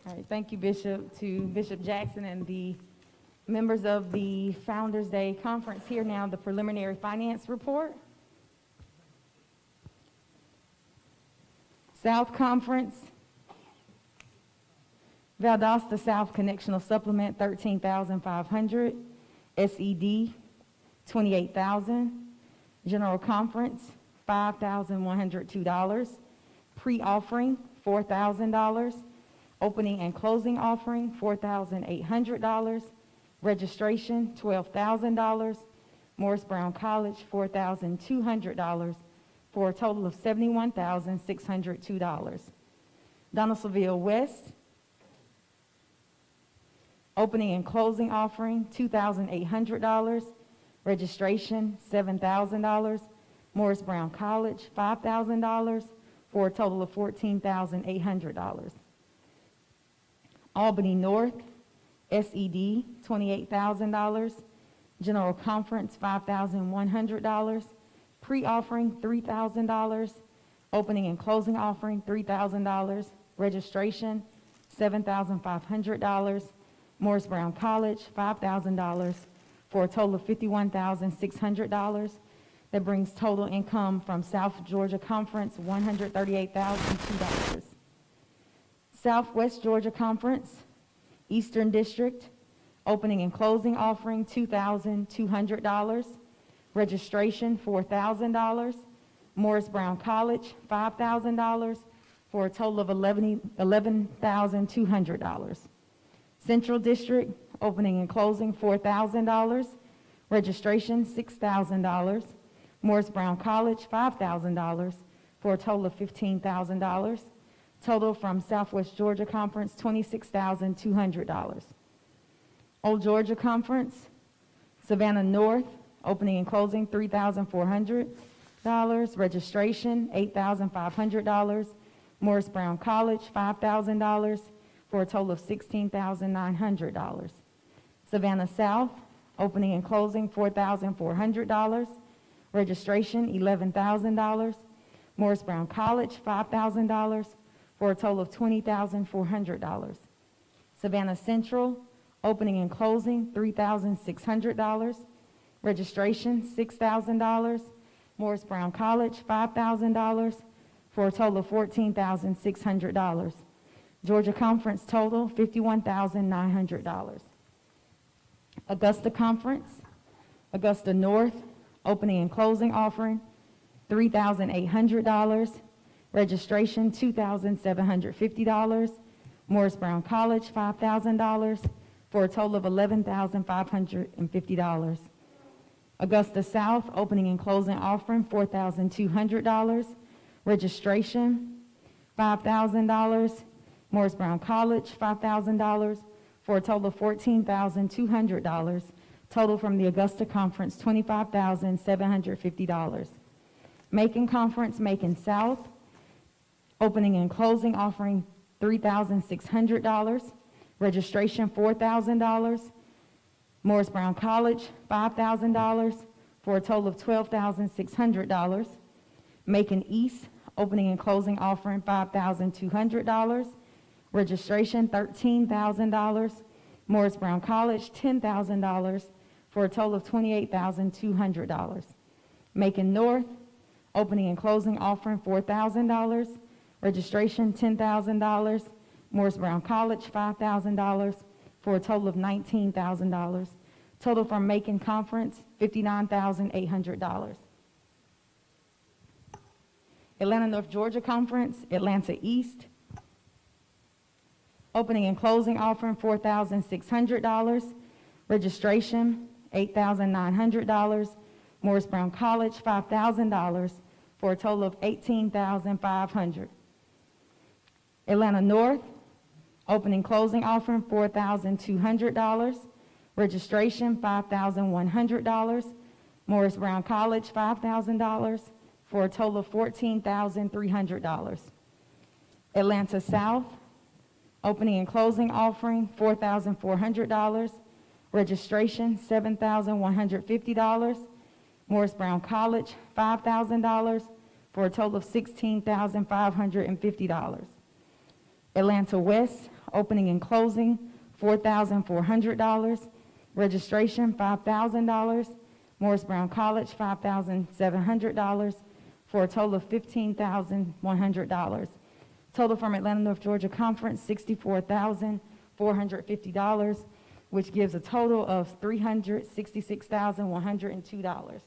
All right, thank you, Bishop, to Bishop Jackson and the members of the Founders Day Conference. Here now, the preliminary finance report. South Conference, Valdosta South Connectional Supplement, $13,500. SED, $28,000. General Conference, $5,102. Pre-offering, $4,000. Opening and closing offering, $4,800. Registration, $12,000. Morris Brown College, $4,200, for a total of $71,602. Donaldsonville West, opening and closing offering, $2,800. Registration, $7,000. Morris Brown College, $5,000, for a total of $14,800. Albany North, SED, $28,000. General Conference, $5,100. Pre-offering, $3,000. Opening and closing offering, $3,000. Registration, $7,500. Morris Brown College, $5,000, for a total of $51,600. That brings total income from South Georgia Conference, $138,002. Southwest Georgia Conference, Eastern District, opening and closing offering, $2,200. Registration, $4,000. Morris Brown College, $5,000, for a total of $11,200. Central District, opening and closing, $4,000. Registration, $6,000. Morris Brown College, $5,000, for a total of $15,000. Total from Southwest Georgia Conference, $26,200. Old Georgia Conference, Savannah North, opening and closing, $3,400. Registration, $8,500. Morris Brown College, $5,000, for a total of $16,900. Savannah South, opening and closing, $4,400. Registration, $11,000. Morris Brown College, $5,000, for a total of $20,400. Savannah Central, opening and closing, $3,600. Registration, $6,000. Morris Brown College, $5,000, for a total of $14,600. Georgia Conference total, $51,900. Augusta Conference, Augusta North, opening and closing offering, $3,800. Registration, $2,750. Morris Brown College, $5,000, for a total of $11,550. Augusta South, opening and closing offering, $4,200. Registration, $5,000. Morris Brown College, $5,000, for a total of $14,200. Total from the Augusta Conference, $25,750. Macon Conference, Macon South, opening and closing offering, $3,600. Registration, $4,000. Morris Brown College, $5,000, for a total of $12,600. Macon East, opening and closing offering, $5,200. Registration, $13,000. Morris Brown College, $10,000, for a total of $28,200. Macon North, opening and closing offering, $4,000. Registration, $10,000. Morris Brown College, $5,000, for a total of $19,000. Total from Macon Conference, $59,800. Atlanta North Georgia Conference, Atlanta East, opening and closing offering, $4,600. Registration, $8,900. Morris Brown College, $5,000, for a total of $18,500. Atlanta North, opening and closing offering, $4,200. Registration, $5,100. Morris Brown College, $5,000, for a total of $14,300. Atlanta South, opening and closing offering, $4,400. Registration, $7,150. Morris Brown College, $5,000, for a total of $16,550. Atlanta West, opening and closing, $4,400. Registration, $5,000. Morris Brown College, $5,700, for a total of $15,100. Total from Atlanta North Georgia Conference, $64,450, which gives a total of $366,102.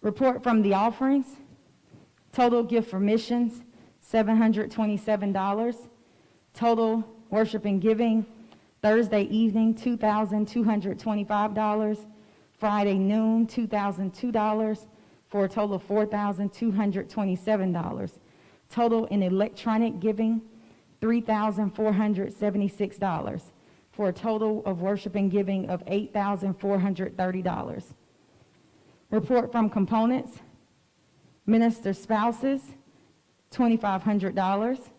Report from the offerings. Total gift for missions, $727. Total worship and giving, Thursday evening, $2,225. Friday noon, $2,002, for a total of $4,227. Total in electronic giving, $3,476, for a total of worship and giving of $8,430. Report from components. Minister spouses, $2,500.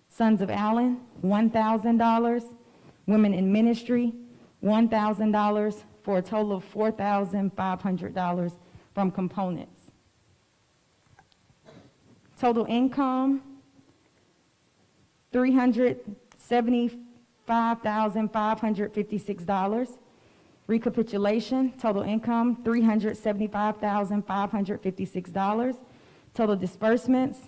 Sons of Allen, $1,000. Women in ministry, $1,000, for a total of $4,500 from components. Total income, $375,556. Recapitulation, total income, $375,556. Total disbursements,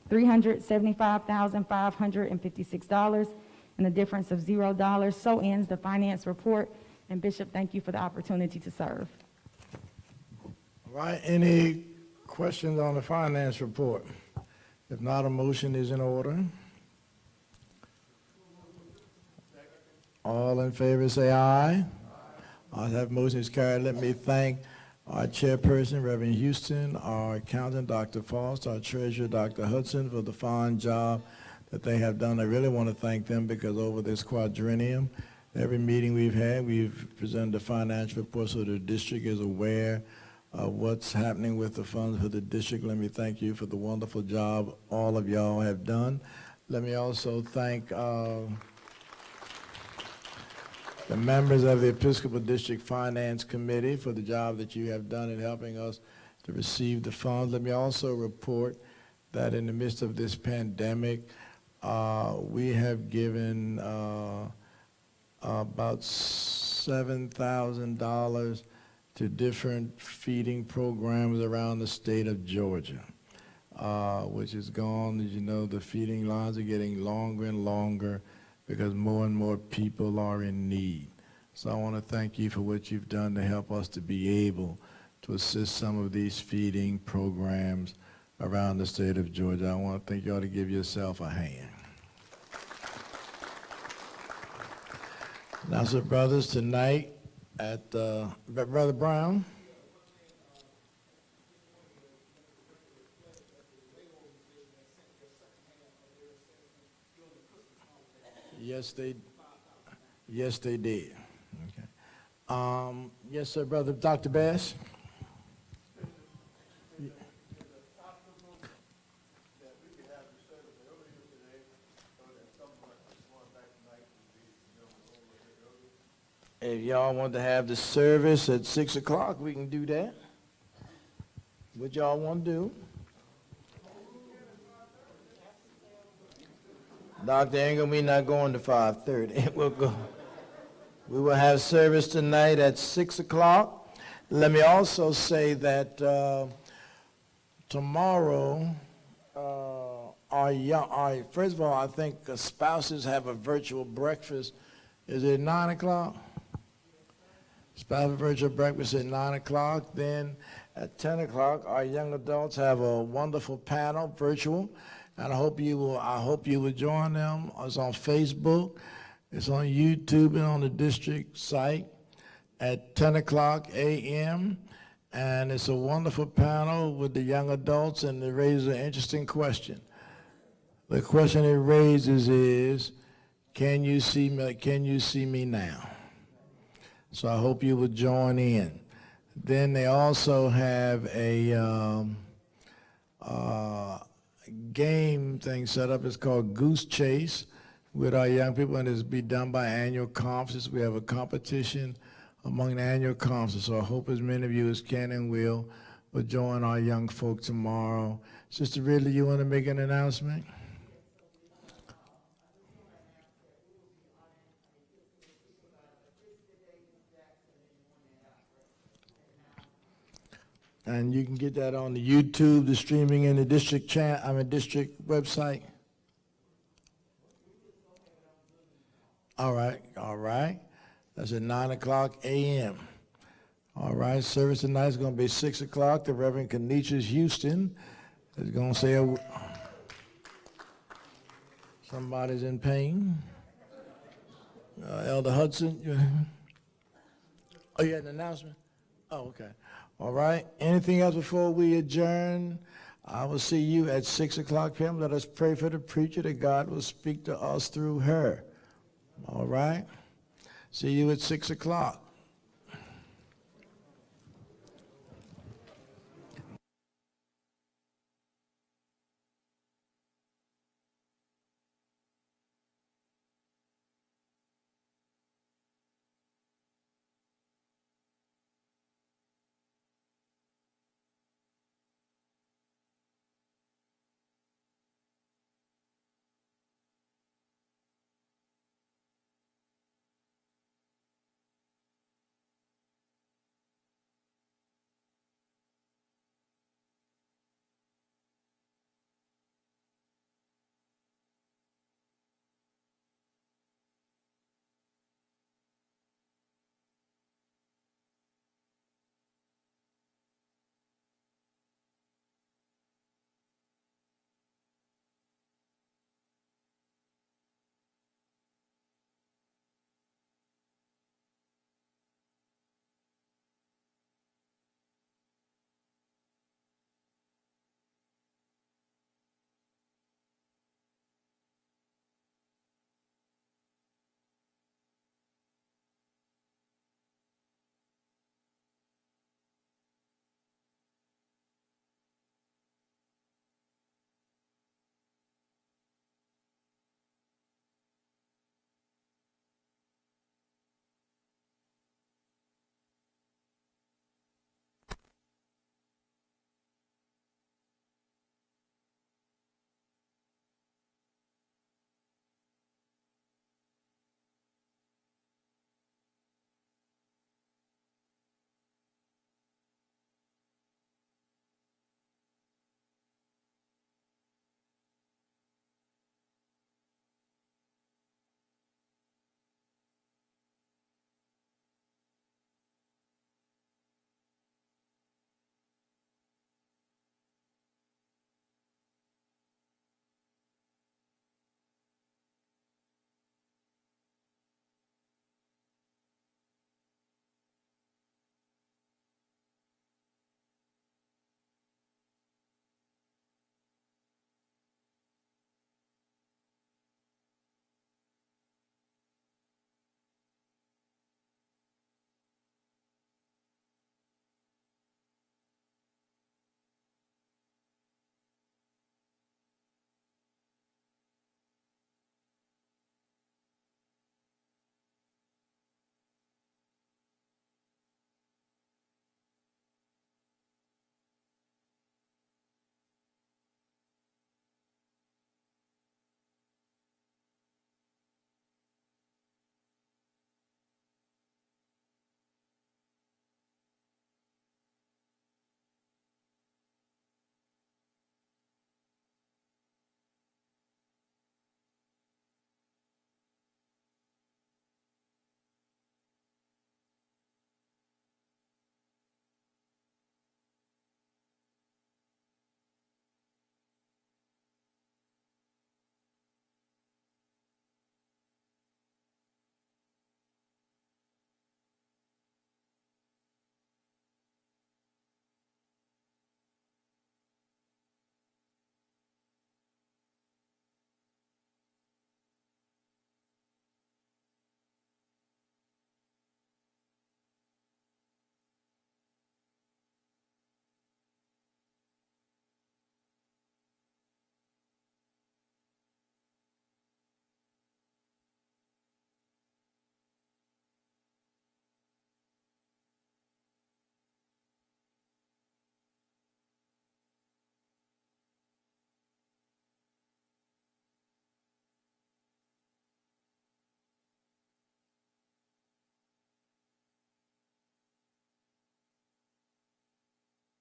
$375,556, and a difference of $0. So ends the finance report. And Bishop, thank you for the opportunity to serve.
All right, any questions on the finance report? If not, a motion is in order. All in favor say aye. Ayes have, motion is carried. Let me thank our chairperson, Reverend Houston, our accountant, Dr. Faust, our treasurer, Dr. Hudson, for the fine job that they have done. I really want to thank them because over this quadrennium, every meeting we've had, we've presented a financial report so the district is aware of what's happening with the funds for the district. Let me thank you for the wonderful job all of y'all have done. Let me also thank the members of the Episcopal District Finance Committee for the job that you have done in helping us to receive the funds. Let me also report that in the midst of this pandemic, we have given about $7,000 to different feeding programs around the state of Georgia, which has gone, as you know, the feeding lines are getting longer and longer because more and more people are in need. So I want to thank you for what you've done to help us to be able to assist some of these feeding programs around the state of Georgia. I want to thank you all to give yourself a hand. Now, so brothers, tonight at Brother Brown. Yes, they did. Okay. Yes, sir, brother. Dr. Bass. If y'all want to have the service at 6 o'clock, we can do that. What y'all want to do? Dr. Ingram, we're not going to 5:30. We will have service tonight at 6 o'clock. Let me also say that tomorrow, first of all, I think spouses have a virtual breakfast. Is it 9 o'clock? Spouse virtual breakfast at 9 o'clock. Then at 10 o'clock, our young adults have a wonderful panel, virtual. And I hope you will join them. It's on Facebook, it's on YouTube, and on the district site at 10 o'clock a.m. And it's a wonderful panel with the young adults, and it raises an interesting question. The question it raises is, can you see me now? So I hope you will join in. Then they also have a game thing set up. It's called Goose Chase with our young people, and it's be done by annual conferences. We have a competition among the annual conferences. So I hope as many of you as can and will join our young folk tomorrow. Sister Ridley, you want to make an announcement? And you can get that on the YouTube, the streaming in the district district website. All right. That's at 9:00 a.m. All right, service tonight is going to be 6 o'clock. The Reverend Kenicius Houston is going to say somebody's in pain. Elder Hudson. Oh, you had an announcement? Oh, okay. All right. Anything else before we adjourn? I will see you at 6 o'clock p.m. Let us pray for the preacher that God will speak to us through her. All right. See you at 6 o'clock.